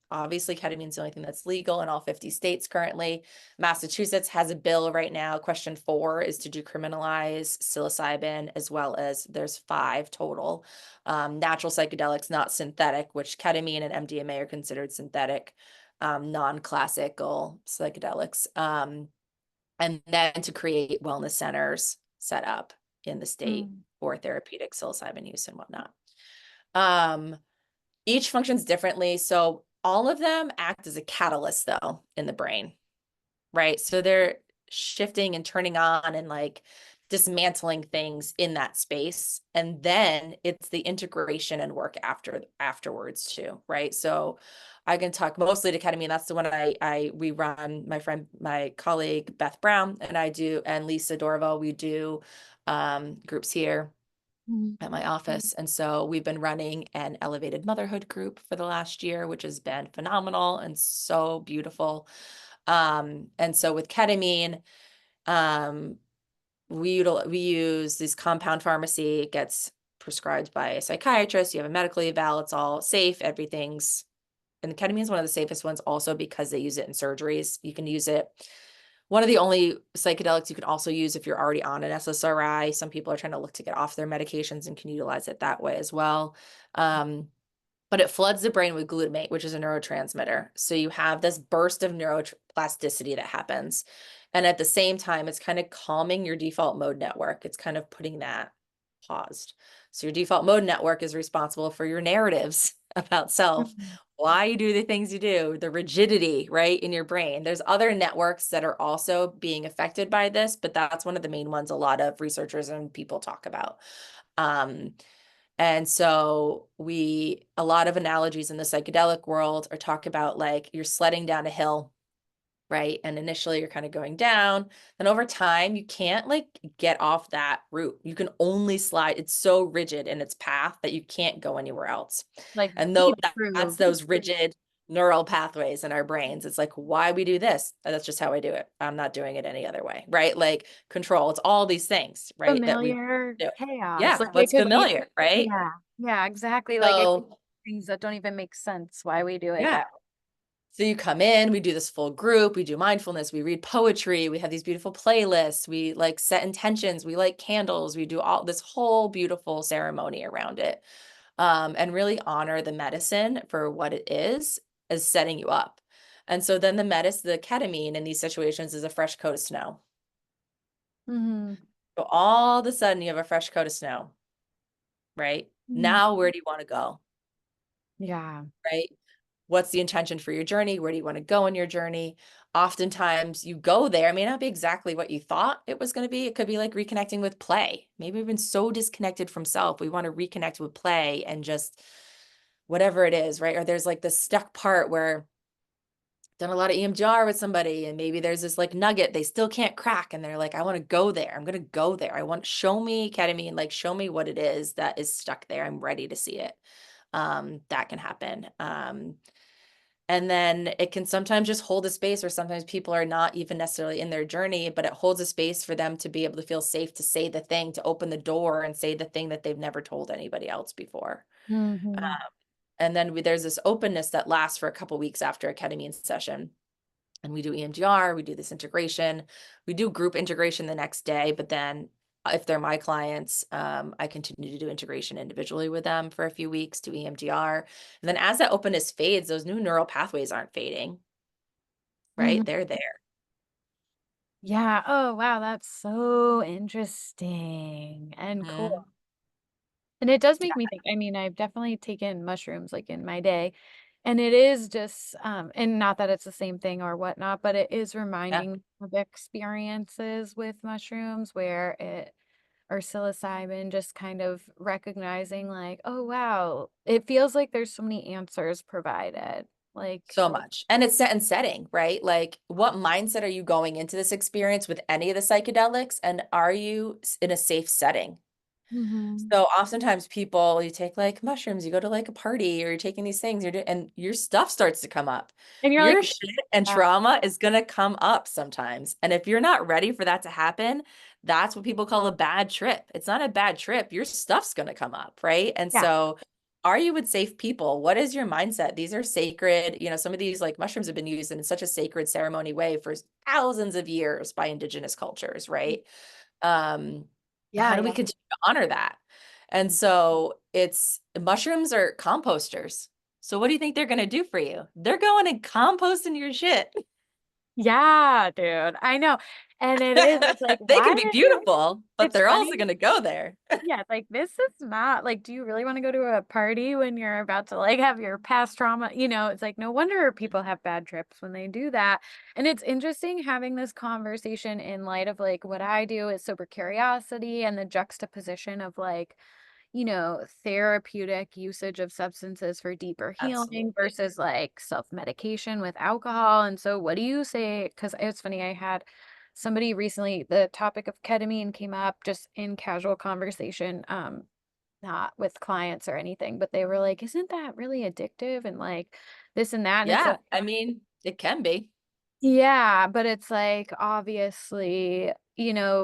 Obviously, ketamine is the only thing that's legal in all 50 states currently. Massachusetts has a bill right now. Question 4 is to decriminalize psilocybin, as well as there's 5 total natural psychedelics, not synthetic, which ketamine and MDMA are considered synthetic, non-classical psychedelics. And then to create wellness centers set up in the state Mm. for therapeutic psilocybin use and whatnot. Um, each functions differently. So all of them act as a catalyst, though, in the brain, right? So they're shifting and turning on and like dismantling things in that space. And then it's the integration and work afterwards too, right? So I can talk mostly to ketamine. That's the one we run, my colleague Beth Brown and I do, and Lisa Dorval, we do groups here Mhm. at my office. And so we've been running an elevated motherhood group for the last year, which has been phenomenal and so beautiful. And so with ketamine, um, we use this compound pharmacy. It gets prescribed by a psychiatrist. You have a medical eval. It's all safe. Everything's, and the ketamine is one of the safest ones also because they use it in surgeries. You can use it. One of the only psychedelics you can also use if you're already on an SSRI. Some people are trying to look to get off their medications and can utilize it that way as well. But it floods the brain with glutamate, which is a neurotransmitter. So you have this burst of neuroplasticity that happens. And at the same time, it's kind of calming your default mode network. It's kind of putting that paused. So your default mode network is responsible for your narratives about self, Mhm. why you do the things you do, the rigidity, right, in your brain. There's other networks that are also being affected by this, but that's one of the main ones a lot of researchers and people talk about. Um, and so a lot of analogies in the psychedelic world are talk about like you're sledding down a hill, right? And initially you're kind of going down. Then over time, you can't like get off that route. You can only slide. It's so rigid in its path that you can't go anywhere else. Like And though deep that's groove. those rigid neural pathways in our brains. It's like, why we do this? That's just how I do it. I'm not doing it any other way, right? Like control. It's all these things, right? That we Familiar do. chaos. Yeah, Like it what's could be, familiar, right? yeah, yeah, exactly. Like it could So be things that don't even make sense why we do it yeah. that So you come in, we do this full group, we do mindfulness, we read poetry, we have these beautiful playlists, we like set intentions, we light candles, we do all this whole beautiful ceremony around it. And really honor the medicine for what it is as setting you up. And so then the ketamine in these situations is a fresh coat of snow. way. So all of a sudden you have a fresh coat of snow, right? Mhm. Now where do you want to go? Yeah. Right? What's the intention for your journey? Where do you want to go in your journey? Oftentimes you go there, it may not be exactly what you thought it was going to be. It could be like reconnecting with play. Maybe we've been so disconnected from self. We want to reconnect with play and just whatever it is, right? Or there's like this stuck part where done a lot of EMDR with somebody and maybe there's this like nugget they still can't crack and they're like, I want to go there. I'm going to go there. Show me ketamine, like show me what it is that is stuck there. I'm ready to see it. That can happen. And then it can sometimes just hold a space where sometimes people are not even necessarily in their journey, but it holds a space for them to be able to feel safe to say the thing, to open the door and say the thing that they've never told anybody else before. Hmm. And then there's this openness that lasts for a couple weeks after a ketamine session. And we do EMDR, we do this integration, we do group integration the next day, but then if they're my clients, I continue to do integration individually with them for a few weeks, do EMDR. And then as that openness fades, those new neural pathways aren't fading, right? Hmm. They're there. Yeah. Oh, wow. That's so interesting and cool. Mhm. And it does make Yeah, me think. I mean, I've definitely taken mushrooms like in my day, and it is just, and not that it's the same thing or whatnot, but it is yeah, reminding me of experiences with mushrooms where it or psilocybin, just kind of recognizing like, oh wow, it feels like there's so many answers provided. Like, so much. And it's set and setting, right? Like, what mindset are you going into this experience with any of the psychedelics? And are you in a safe setting? mhm. So oftentimes people, you take like mushrooms, you go to like a party or you're taking these things, you're doing, and your stuff starts to come up. And you're Your like, shit and yeah, trauma is going to come up sometimes. And if you're not ready for that to happen, that's what people call a bad trip. It's not a bad trip. Your stuff's going to come up, right? And yeah. so are you with safe people? What is your mindset? These are sacred, some of these like mushrooms have been used in such a sacred ceremony way for thousands of years by indigenous cultures, right? um how Yeah, do we yeah. continue to honor that? And so it's mushrooms are composters. So what do you think they're going to do for you? They're going and composting your shit. Yeah, dude. I know. And it is, it's like, They why can be did beautiful, but it's they're funny. also going to go there. Yeah, like this is not like, do you really want to go to a party when you're about to like have your past trauma? It's like no wonder people have bad trips when they do that. And it's interesting having this conversation in light of like what I do is sober curiosity and the juxtaposition of like, therapeutic usage of substances for deeper healing Absolutely. versus like self-medication with alcohol. And so what do you say? Because it's funny, I had somebody recently, the topic of ketamine came up just in casual conversation, not with clients or anything, but they were like, isn't that really addictive? And like this and that. And it's Yeah, like, I mean, it can be. yeah, but it's like obviously.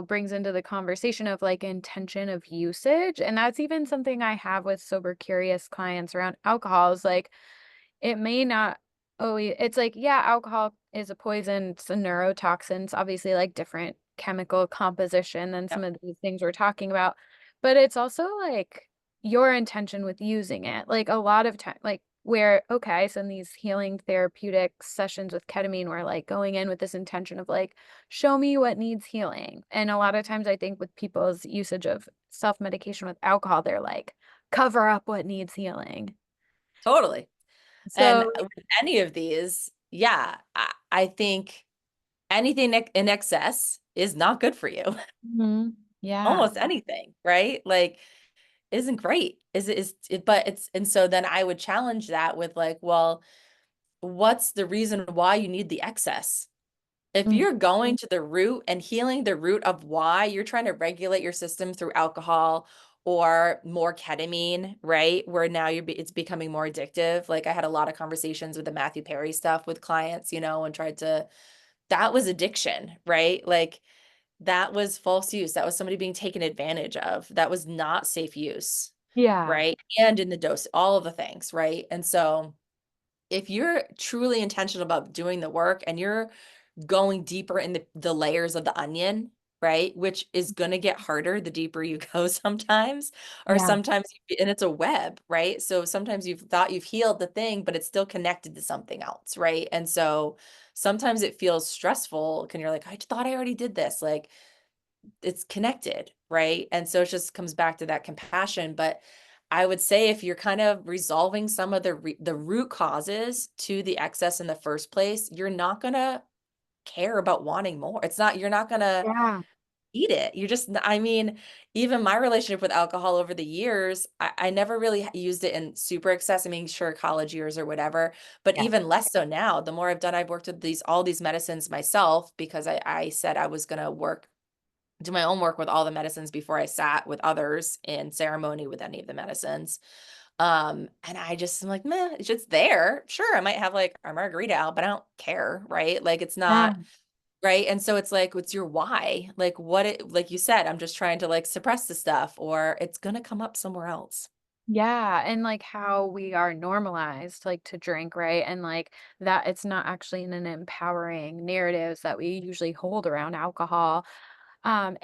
brings into the conversation of like intention of usage. And that's even something I have with sober curious clients around alcohol is like, it may not always, it's like, yeah, alcohol is a poison, it's a neurotoxin, it's obviously like different chemical composition than some Yep. of these things we're talking about. But it's also like your intention with using it. Like a lot of time, like where, okay, so in these healing therapeutic sessions with ketamine, we're like going in with this intention of like, show me what needs healing. And a lot of times I think with people's usage of self-medication with alcohol, they're like, cover up what needs healing. Totally. And So, with any of these, yeah, I think anything in excess is not good for you. mhm, yeah, Almost anything, right? Like, isn't great. But it's, and so then I would challenge that with like, well, what's the reason why you need the excess? If mm, you're going to the root and healing the root of why you're trying to regulate your system through alcohol or more ketamine, right? Where now it's becoming more addictive. Like I had a lot of conversations with the Matthew Perry stuff with clients, and tried to, that was addiction, right? Like that was false use. That was somebody being taken advantage of. That was not safe use, yeah, right? And in the dose, all of the things, right? And so if you're truly intentional about doing the work and you're going deeper in the layers of the onion, right? Which is going to get harder the deeper you go sometimes, or yeah, sometimes, and it's a web, right? So sometimes you've thought you've healed the thing, but it's still connected to something else, right? And so sometimes it feels stressful because you're like, I thought I already did this. Like it's connected, right? And so it just comes back to that compassion. But I would say if you're kind of resolving some of the root causes to the excess in the first place, you're not gonna care about wanting more. It's not, you're not gonna yeah, eat it. You're just, I mean, even my relationship with alcohol over the years, I never really used it in super excess. I mean, sure, college years or whatever, but yeah, even less so now. The more I've done, I've worked with all these medicines myself because I said I was gonna do my own work with all the medicines before I sat with others in ceremony with any of the medicines. And I just am like, meh, it's just there. Sure, I might have like a margarita out, but I don't care, right? Like it's yeah, not right. And so it's like, what's your why? Like like you said, I'm just trying to like suppress the stuff, or it's gonna come up somewhere else. yeah, and like how we are normalized like to drink, right? And like that it's not actually in an empowering narratives that we usually hold around alcohol. And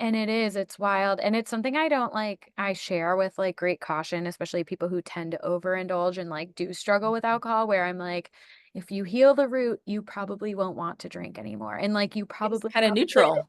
it's wild. And it's something I share with like great caution, especially people who tend to overindulge and like do struggle with alcohol, where I'm like, if you heal the root, you probably won't want to drink anymore. And like you It's probably kind of could neutral.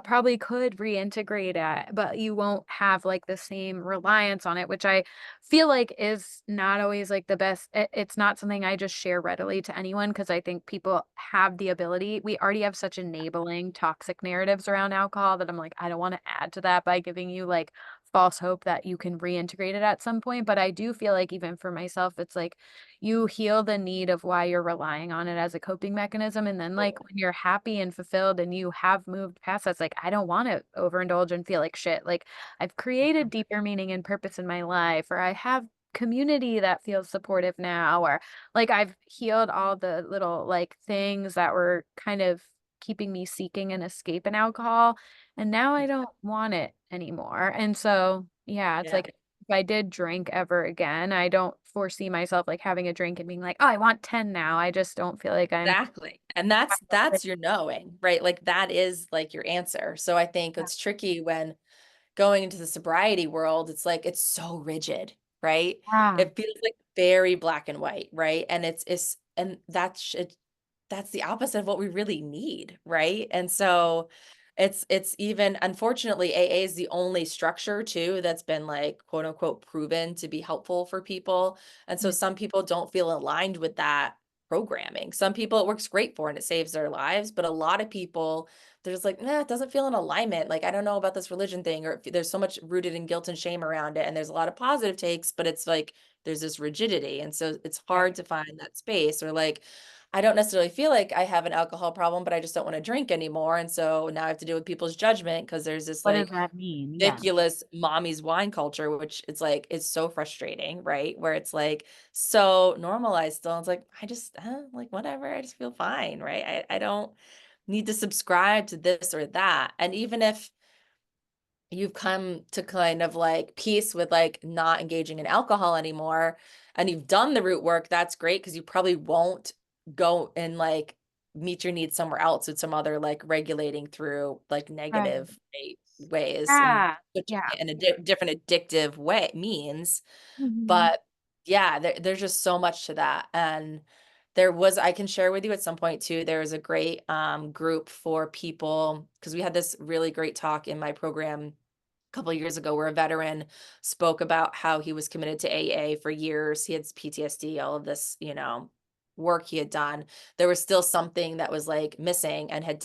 probably could reintegrate it, but you won't have like the same reliance on it, which I feel like is not always like the best. It's not something I just share readily to anyone because I think people have the ability. We already have such enabling toxic narratives around alcohol that I'm like, I don't want to add to that by giving you like false hope that you can reintegrate it at some point. But I do feel like even for myself, it's like you heal the need of why you're relying on it as a coping mechanism. And then like when you're happy and fulfilled and you have moved past that, it's like, I don't want to overindulge and feel like shit. Like I've created deeper meaning and purpose in my life, or I have community that feels supportive now, or like I've healed all the little like things that were kind of keeping me seeking an escape in alcohol. And now I don't want it anymore. And so, yeah, it's Yeah, like if I did drink ever again, I don't foresee myself like having a drink and being like, "Oh, I want 10 now." I just don't feel like I'm exactly. And that's your knowing, right? Like that is like your answer. So I think it's tricky when going into the sobriety world, it's like it's so rigid, right? yeah, It feels like very black and white, right? And and that's the opposite of what we really need, right? And so it's even, unfortunately, AA is the only structure too that's been like quote unquote proven to be helpful for people. And so mm, some people don't feel aligned with that programming. Some people it works great for and it saves their lives, but a lot of people there's like, nah, it doesn't feel in alignment. Like, I don't know about this religion thing, or there's so much rooted in guilt and shame around it. And there's a lot of positive takes, but it's like there's this rigidity. And so it's yeah. hard to find that space, or like, I don't necessarily feel like I have an alcohol problem, but I just don't want to drink anymore. And so now I have to deal with people's judgment because there's this What does like that mean? Yeah. ridiculous mommy's wine culture, which it's like, it's so frustrating, right? Where it's like so normalized still. It's like, I just, like, whatever, I just feel fine, right? I don't. need to subscribe to this or that. And even if you've come to kind of like peace with like not engaging in alcohol anymore and you've done the root work, that's great because you probably won't go and like meet your needs somewhere else with some other like regulating through like Right. negative ways and Yeah. switching Yeah. it in a different addictive way means. Mhm. But yeah, there's just so much to that. And I can share with you at some point too, there was a great group for people because we had this really great talk in my program couple of years ago where a veteran spoke about how he was committed to AA for years. He had PTSD, all of this, work he had done. There was still something that was like missing and had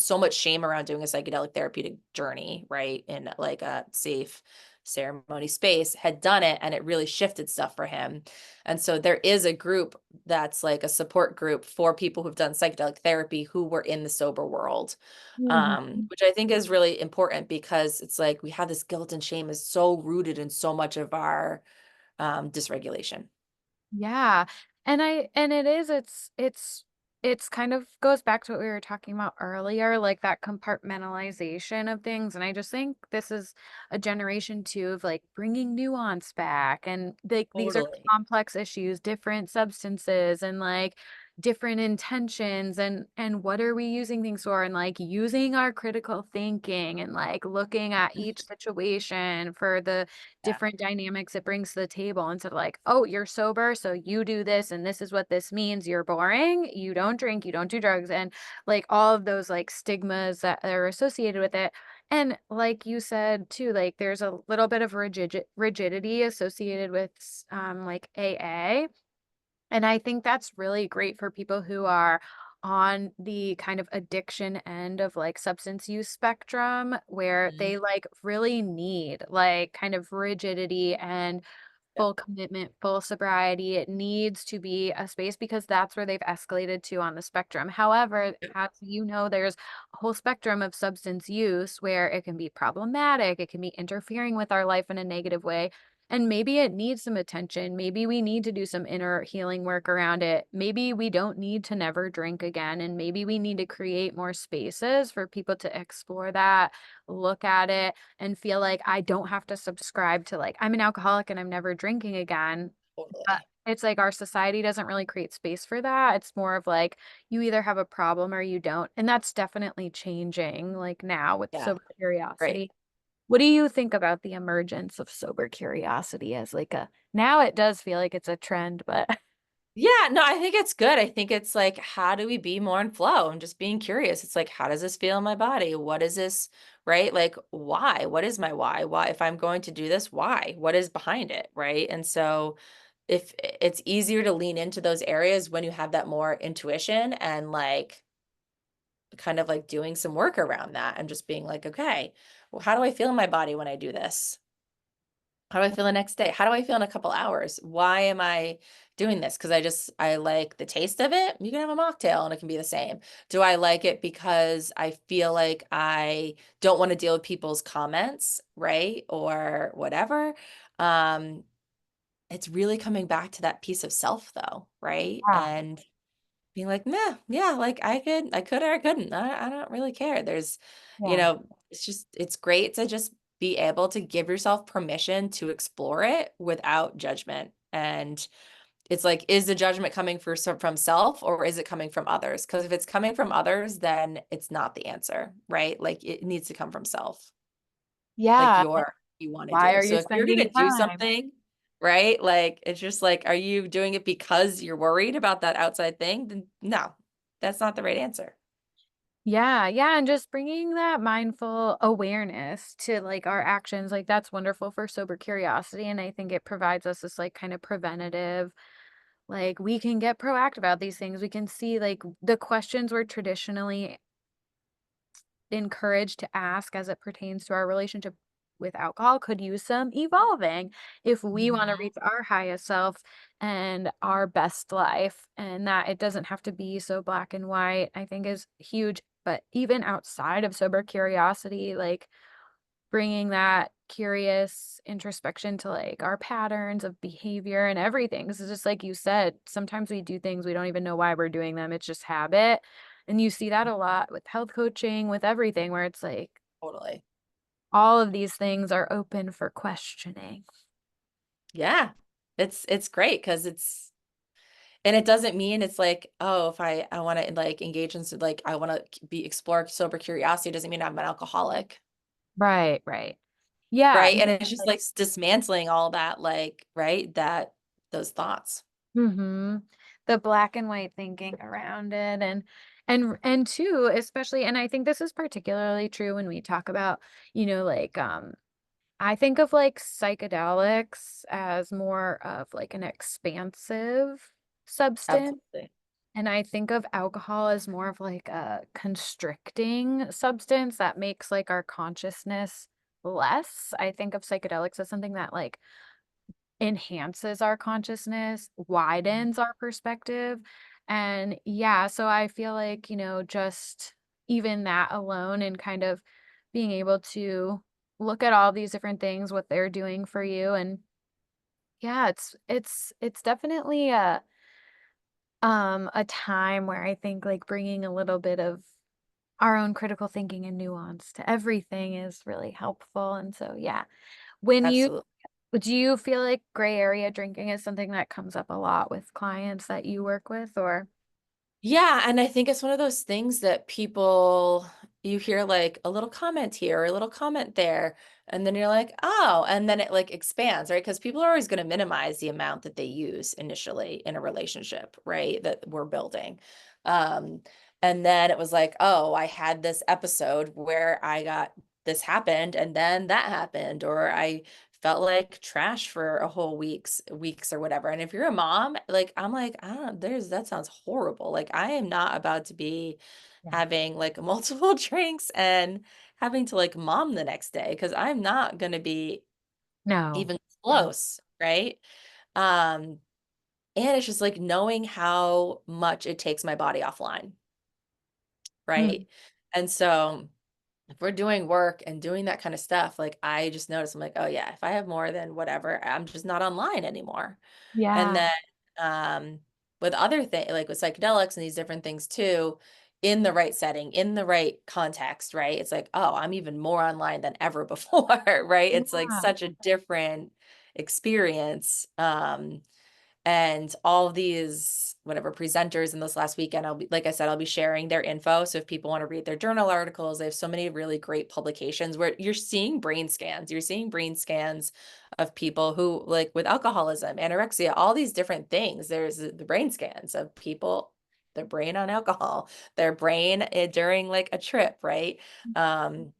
so much shame around doing a psychedelic therapeutic journey, right? In like a safe ceremony space, had done it and it really shifted stuff for him. And so there is a group that's like a support group for people who've done psychedelic therapy who were in the sober world, Mhm. which I think is really important because it's like we have this guilt and shame is so rooted in so much of our dysregulation. Yeah. And it is it's kind of goes back to what we were talking about earlier, like that compartmentalization of things. And I just think this is a generation too of like bringing nuance back, and like these are Totally. complex issues, different substances and like different intentions, and what are we using things for, and like using our critical thinking and like looking at each situation for the Yeah, different dynamics it brings to the table, instead of like, oh, you're sober, so you do this, and this is what this means. You're boring, you don't drink, you don't do drugs, and like all of those like stigmas that are associated with it. And like you said too, like there's a little bit of rigidity associated with like AA. And I think that's really great for people who are on the kind of addiction end of like substance use spectrum, where mhm, they like really need like kind of rigidity and yeah, full commitment, full sobriety. It needs to be a space because that's where they've escalated to on the spectrum. However, yeah, as you know, there's a whole spectrum of substance use where it can be problematic, it can be interfering with our life in a negative way. And maybe it needs some attention. Maybe we need to do some inner healing work around it. Maybe we don't need to never drink again. And maybe we need to create more spaces for people to explore that, look at it, and feel like I don't have to subscribe to like, I'm an alcoholic and I'm never drinking again. But totally. it's like our society doesn't really create space for that. It's more of like you either have a problem or you don't. And that's definitely changing like now with Yeah, sober great. curiosity. What do you think about the emergence of sober curiosity as like a, now it does feel like it's a trend, but Yeah, no, I think it's good. I think it's like, how do we be more in flow and just being curious? It's like, how does this feel in my body? What is this, right? Like, why? What is my why? Why, if I'm going to do this, why? What is behind it, right? And so, if it's easier to lean into those areas when you have that more intuition and like kind of like doing some work around that and just being like, okay, well, how do I feel in my body when I do this? How do I feel the next day? How do I feel in a couple hours? Why am I doing this? Because I like the taste of it. You can have a mocktail and it can be the same. Do I like it because I feel like I don't want to deal with people's comments, right? Or whatever. Um, it's really coming back to that piece of self though, right? yeah, And being like, nah, yeah, like I could or I couldn't. I don't really care. yeah, It's great to just be able to give yourself permission to explore it without judgment. And it's like, is the judgment coming from self or is it coming from others? Because if it's coming from others, then it's not the answer, right? Like it needs to come from self, like yeah. you want to Why do. are So you if you're spending gonna do time? something, right? Like it's just like, are you doing it because you're worried about that outside thing? Then no, that's not the right answer. Yeah, yeah, and just bringing that mindful awareness to like our actions, like that's wonderful for sober curiosity. And I think it provides us this like kind of preventative, like we can get proactive about these things. We can see like the questions we're traditionally encouraged to ask as it pertains to our relationship with alcohol could use some evolving if we want to Mhm. reach our highest self and our best life, and that it doesn't have to be so black and white, I think is huge. But even outside of sober curiosity, like bringing that curious introspection to like our patterns of behavior and everything. This is just like you said, sometimes we do things we don't even know why we're doing them. It's just habit. And you see that a lot with health coaching, with everything, where it's like Totally. all of these things are open for questioning. Yeah. It's great because and it doesn't mean it's like, oh, if I want to like engage in like I want to be explore sober curiosity, it doesn't mean I'm an alcoholic. Right, right. Yeah. Right. And it's just like dismantling all that, like, right, that those thoughts. Mm-hmm. The black and white thinking around it, and two, especially, and I think this is particularly true when we talk about, like I think of like psychedelics as more of like an expansive substance. Absolutely. And I think of alcohol as more of like a constricting substance that makes like our consciousness less. I think of psychedelics as something that like enhances our consciousness, widens our perspective. And yeah, so I feel like, just even that alone and kind of being able to look at all these different things, what they're doing for you. And yeah, it's definitely a time where I think like bringing a little bit of our own critical thinking and nuance to everything is really helpful. And so yeah, when you Absolutely. do you feel like gray area drinking is something that comes up a lot with clients that you work with, or? Yeah, and I think it's one of those things that people you hear like a little comment here, a little comment there, and then you're like, "Oh," and then it like expands, right? Because people are always going to minimize the amount that they use initially in a relationship, right? That we're building. Um, and then it was like, "Oh, I had this episode where I got this happened and then that happened or I felt like trash for a whole weeks or whatever. And if you're a mom, like I'm like, I don't that sounds horrible. Like I am not about to be Yeah. having like multiple drinks and having to like mom the next day because I'm not gonna be No. even close, right? Um, and it's just like knowing how much it takes my body offline, Mm. right? And so if we're doing work and doing that kind of stuff, like I just notice I'm like, oh yeah, if I have more than whatever, I'm just not online anymore. And Yeah. then um with other things like with psychedelics and these different things too, in the right setting, in the right context, right? It's like, oh, I'm even more online than ever before, right? It's like Yeah. such a different experience. And all of these whatever presenters in this last weekend, I'll be like I said, I'll be sharing their info. So if people want to read their journal articles, they have so many really great publications where you're seeing brain scans. You're seeing brain scans of people who like with alcoholism, anorexia, all these different things. There's the brain scans of people, their brain on alcohol, their brain during like a trip, right? Um,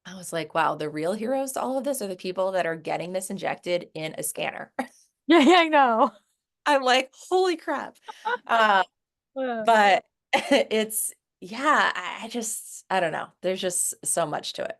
I was like, wow, the real heroes to all of this are the people that are getting this injected in a scanner. Yeah, yeah, I know. I'm like, holy crap. Uh, Uh, but it's, yeah, I just, I don't know. There's just so much to it.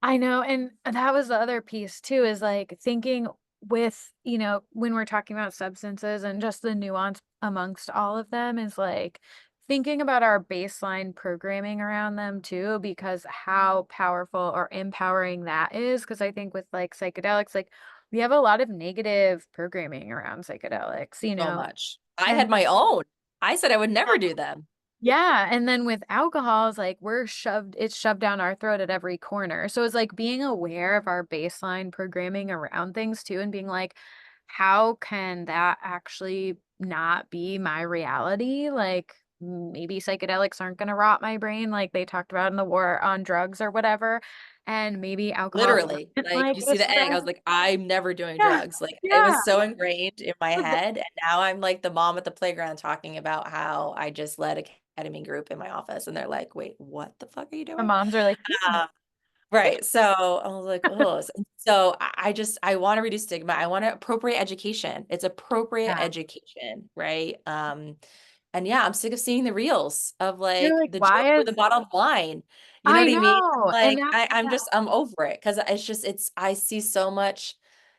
I know, and that was the other piece too, is like thinking with, when we're talking about substances and just the nuance amongst all of them is like thinking about our baseline programming around them too, because how powerful or empowering that is. Because I think with like psychedelics, like we have a lot of negative programming around psychedelics, So much. I and had my own. I said I would never do them. yeah, and then with alcohol, it's like it's shoved down our throat at every corner. So it's like being aware of our baseline programming around things too, and being like, how can that actually not be my reality? Like maybe psychedelics aren't gonna rot my brain like they talked about in the war on drugs or whatever. And maybe alcohol Literally. isn't Like like you a see the egg. I stress. was like, I'm never doing Yeah, drugs. Like it yeah. was so ingrained in my head. And now I'm like the mom at the playground talking about how I just led a ketamine group in my office. And they're like, wait, what the fuck are you The doing? moms are like, yeah. Right. So I was like, oh, so I want to reduce stigma. I want to appropriate education. It's appropriate Yeah. education, right? And yeah, I'm sick of seeing the reels of You're like like, the joke why with is the bottled wine. You know I what I mean? know? And Like that's I'm over it because I see so much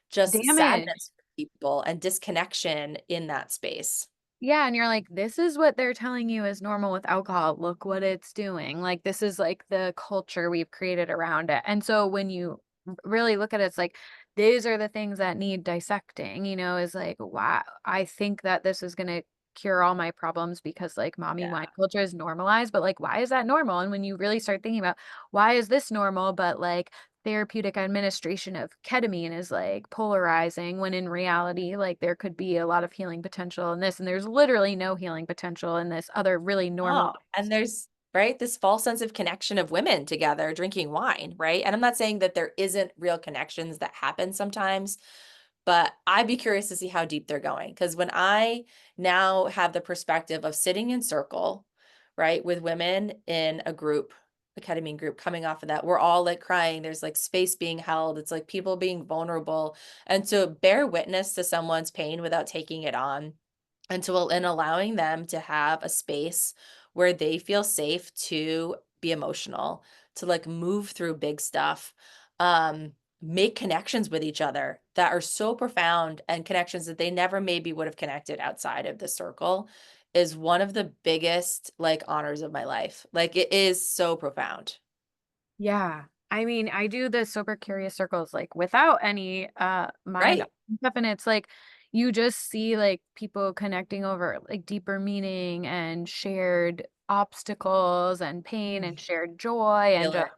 just damage. sadness for people and disconnection in that space. Yeah, and you're like, this is what they're telling you is normal with alcohol. Look what it's doing. Like, this is like the culture we've created around it. And so when you really look at it, it's like, these are the things that need dissecting, is like, wow, I think that this is going to cure all my problems because like mommy Yeah. wine culture is normalized, but like why is that normal? And when you really start thinking about why is this normal, but like therapeutic administration of ketamine is like polarizing when in reality like there could be a lot of healing potential in this and there's literally no healing potential in this other really Oh, normal. and there's right this false sense of connection of women together drinking wine, right? And I'm not saying that there isn't real connections that happen sometimes, but I'd be curious to see how deep they're going. Because when I now have the perspective of sitting in circle, right, with women in a group, a ketamine group coming off of that, we're all like crying. There's like space being held. It's like people being vulnerable. And to bear witness to someone's pain without taking it on and allowing them to have a space where they feel safe to be emotional, to like move through big stuff, um, make connections with each other that are so profound and connections that they never maybe would have connected outside of the circle is one of the biggest like honors of my life. Like it is so profound. Yeah. I mean, I do the sober curious circles like without any mind Right. stuff and it's like you just see like people connecting over like deeper meaning and shared obstacles and pain and Mm, shared joy and feel just it.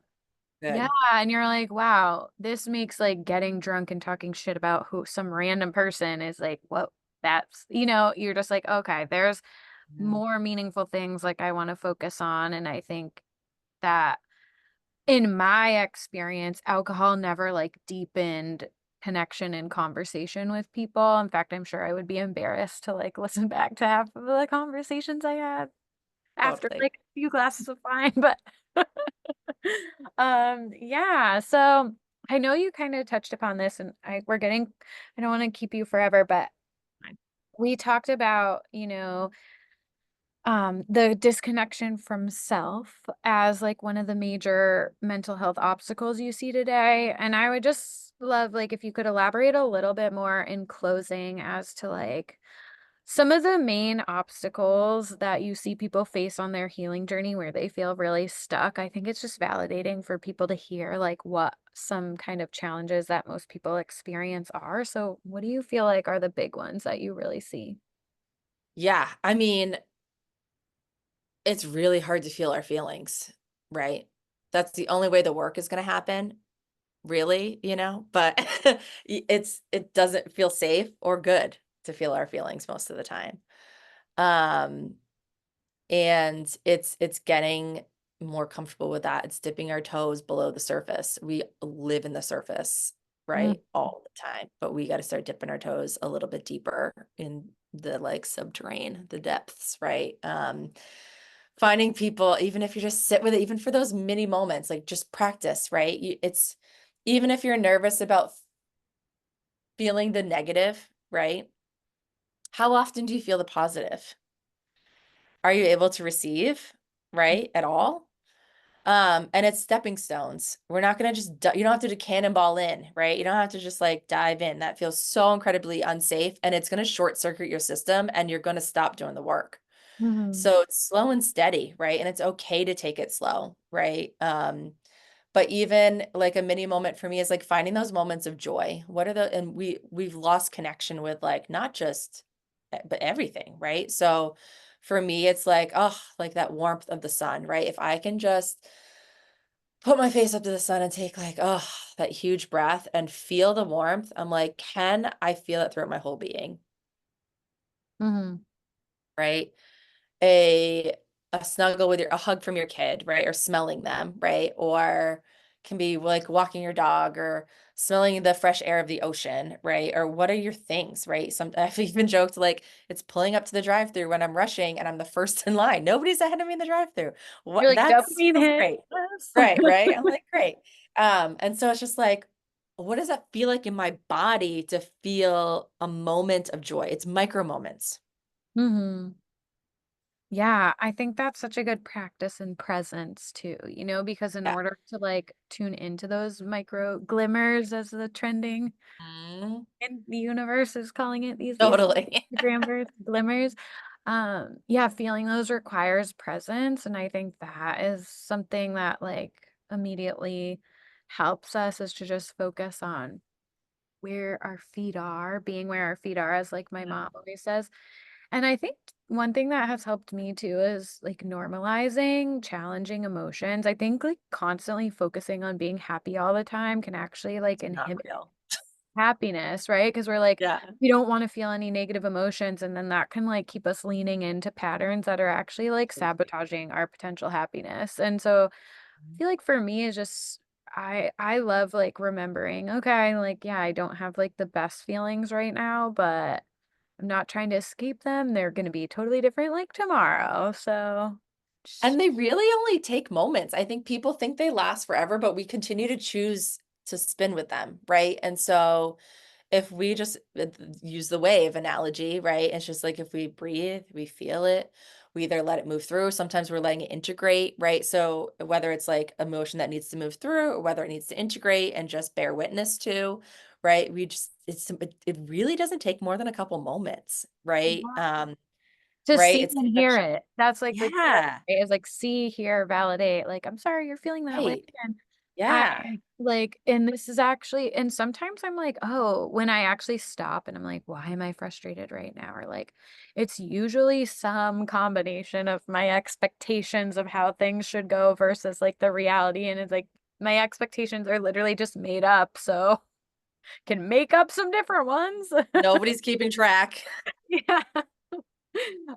yeah, Good. and you're like, wow, this makes like getting drunk and talking shit about who some random person is like, whoa, that's you're just like, okay, there's Yeah. more meaningful things like I want to focus on. And I think that in my experience, alcohol never, like, deepened connection and conversation with people. In fact, I'm sure I would be embarrassed to, like, listen back to half of the conversations I had after, Totally. like, a few glasses of wine, but yeah, so I know you kinda touched upon this, and I don't wanna keep you forever, but Fine. we talked about, the disconnection from self as like one of the major mental health obstacles you see today. And I would just love like if you could elaborate a little bit more in closing as to like some of the main obstacles that you see people face on their healing journey where they feel really stuck. I think it's just validating for people to hear like what some kind of challenges that most people experience are. So, what do you feel like are the big ones that you really see? Yeah. I mean, it's really hard to feel our feelings, right? That's the only way the work is gonna happen, really, but it doesn't feel safe or good to feel our feelings most of the time. Um, and it's getting more comfortable with that. It's dipping our toes below the surface. We live in the surface, Mm, right? All the time, but we gotta start dipping our toes a little bit deeper in the like subterranean, the depths, right? Finding people, even if you just sit with it, even for those mini moments, like just practice, right? It's even if you're nervous about feeling the negative, right? How often do you feel the positive? Are you able to receive, right? At all? And it's stepping stones. We're not gonna just you don't have to do cannonball in, right? You don't have to just like dive in. That feels so incredibly unsafe and it's gonna short circuit your system and you're gonna stop doing the work. mhm, So it's slow and steady, right? And it's okay to take it slow, right? But even like a mini moment for me is like finding those moments of joy. What are the and we've lost connection with like not just but everything, right? So for me it's like, oh, like that warmth of the sun, right? If I can just put my face up to the sun and take like, oh, that huge breath and feel the warmth, I'm like, can I feel it throughout my whole being, mhm. right? a a snuggle with a hug from your kid, right? Or smelling them, right? Or can be like walking your dog or smelling the fresh air of the ocean, right? Or what are your things, right? Some I've even joked like it's pulling up to the drive-through when I'm rushing and I'm the first in line. Nobody's ahead of me in the drive-through. What You're like, that's "Dopamine feels hit." great. Yes. Right, right. I'm like, great. And so it's just like, what does that feel like in my body to feel a moment of joy? It's micro moments. Mhm. Yeah, I think that's such a good practice in presence too, because in Yeah. order to like tune into those micro glimmers as the trending Mhm. in the universe is calling it these days, Totally. Instagrammers, glimmers. Yeah, feeling those requires presence. And I think that is something that like immediately helps us is to just focus on where our feet are, being where our feet are, as like my Yeah. mom always says. And I think one thing that has helped me too is like normalizing challenging emotions. I think like constantly focusing on being happy all the time can actually like Not inhibit real. happiness, right? Because we're like, Yeah. we don't want to feel any negative emotions. And then that can like keep us leaning into patterns that are actually like sabotaging our potential happiness. And so I feel like for me it's just I love like remembering, okay, like yeah, I don't have like the best feelings right now, but I'm not trying to escape them. They're gonna be totally different like tomorrow. So just And they really only take moments. I think people think they last forever, but we continue to choose to spin with them, right? And so if we just use the wave analogy, right? It's just like if we breathe, we feel it, we either let it move through, sometimes we're letting it integrate, right? So whether it's like emotion that needs to move through or whether it needs to integrate and just bear witness to, right? We just it really doesn't take more than a couple moments, right? to Right? see It's and hear such it. That's like the key, yeah, right? Is like see, hear, validate. Like, I'm sorry you're feeling that way. right. And I Yeah. like, and this is actually, and sometimes I'm like, oh, when I actually stop and I'm like, why am I frustrated right now? Or like, it's usually some combination of my expectations of how things should go versus like the reality. And it's like, my expectations are literally just made up. So can make up some different ones. Nobody's keeping track. Yeah.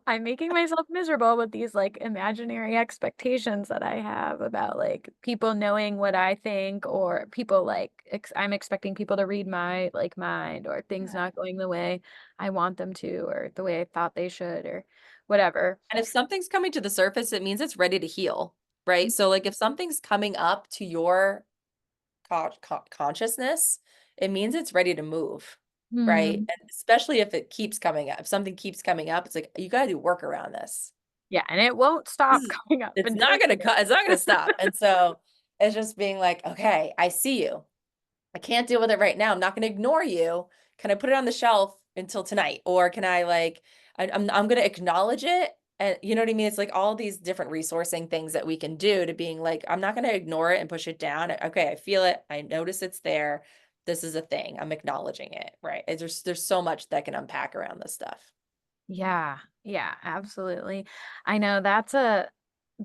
I'm making myself miserable with these like imaginary expectations that I have about like people knowing what I think or people like I'm expecting people to read my like mind or things Yeah. not going the way I want them to or the way I thought they should or whatever. And if something's coming to the surface, it means it's ready to heal, right? So like if something's coming up to your consciousness, it means it's ready to move, right? Hmm. And especially if it keeps coming up. If something keeps coming up, it's like you got to do work around this. Yeah, and it won't This stop is coming up it's until not you going to do cut, it's not going to stop. And so it's just being like, okay, I see you. I can't deal with it right now. I'm not going to ignore you. Can I put it on the shelf until tonight? Or can I like I'm going to acknowledge it and you know what I mean? It's like all these different resourcing things that we can do to being like I'm not going to ignore it and push it down. Okay, I feel it. I notice it's there. This is a thing. I'm acknowledging it, right? There's so much that can unpack around this stuff. Yeah, yeah, absolutely. I know that's a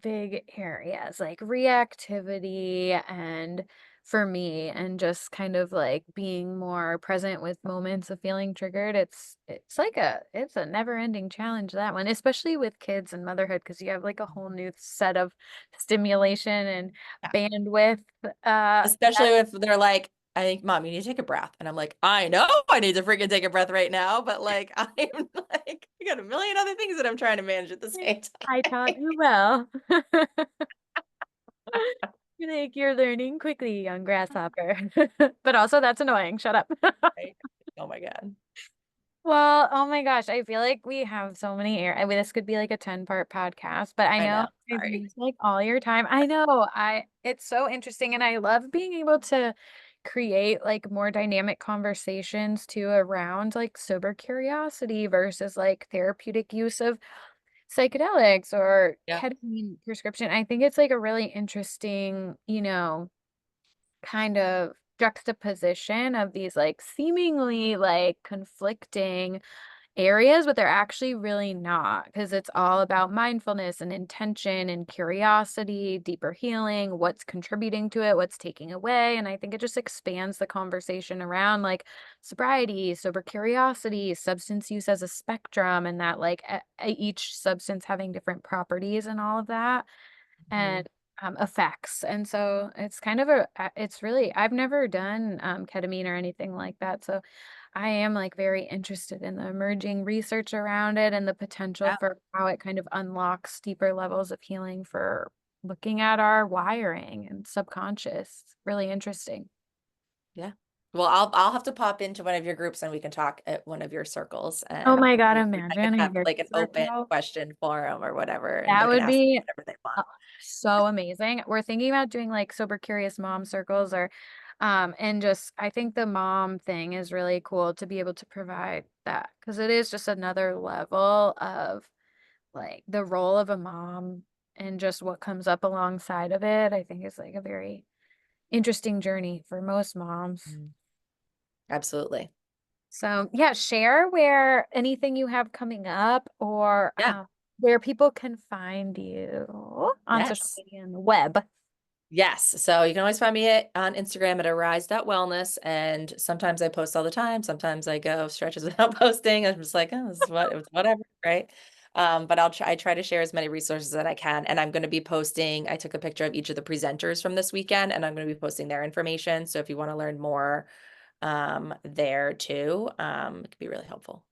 big area. It's like reactivity and for me and just kind of like being more present with moments of feeling triggered. It's like it's a never-ending challenge that one, especially with kids and motherhood because you have like a whole new set of stimulation and bandwidth Especially if they're like, I think, Mom, you need to take a breath. And I'm like, I know I need to freaking take a breath right now, but like I'm like, I got a million other things that I'm trying to manage at the same I time. taught you well. You're like, "You're learning quickly, young grasshopper." But also that's annoying, shut up. Right? Oh my God. Well, oh my gosh, I feel like we have so many I mean, this could be like a 10-part podcast, but I I know know. I've Sorry. used like all your time. I know, it's so interesting and I love being able to create like more dynamic conversations too around like sober curiosity versus like therapeutic use of psychedelics or Yeah. ketamine prescription. I think it's like a really interesting, kind of juxtaposition of these like seemingly like conflicting areas, but they're actually really not because it's all about mindfulness and intention and curiosity, deeper healing, what's contributing to it, what's taking away. And I think it just expands the conversation around like sobriety, sober curiosity, substance use as a spectrum, and that like each substance having different properties and all of that Mhm. and effects. And so it's kind of it's really, I've never done ketamine or anything like that. So I am like very interested in the emerging research around it and the potential Yeah. for how it kind of unlocks deeper levels of healing for looking at our wiring and subconscious. Really interesting. Yeah. Well, I'll have to pop into one of your groups and we can talk at one of your circles Oh and my God, I can imagine a have yoga like an open circle. question forum or whatever and That they can would ask be whatever they want. oh, so amazing. We're thinking about doing like sober curious mom circles or and just I think the mom thing is really cool to be able to provide that because it is just another level of like the role of a mom and just what comes up alongside of it. I think is like a very interesting journey for most moms. Mm. Absolutely. So, yeah, share where anything you have coming up or Yeah. where people can find you on social Yes. media and the web. Yes. So you can always find me on Instagram at arise.wellness. And sometimes I post all the time. Sometimes I go stretches without posting. I'm just like, oh, this is it's whatever, right? But I try to share as many resources that I can. And I'm going to be posting, I took a picture of each of the presenters from this weekend, and I'm going to be posting their information. So if you want to learn more there too, it could be really helpful.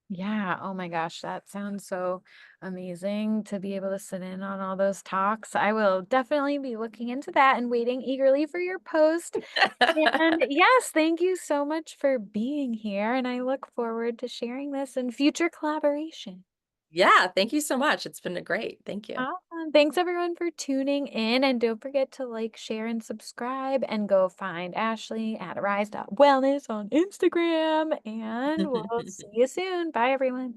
Yeah. Oh my gosh, that sounds so amazing to be able to sit in on all those talks. I will definitely be looking into that and waiting eagerly for your post. And yes, thank you so much for being here. And I look forward to sharing this in future collaboration. Yeah, thank you so much. It's been great. Thank you. Awesome. Thanks everyone for tuning in. And don't forget to like, share, and subscribe. And go find Ashley at arise.wellness on Instagram. And we'll see you soon. Bye, everyone.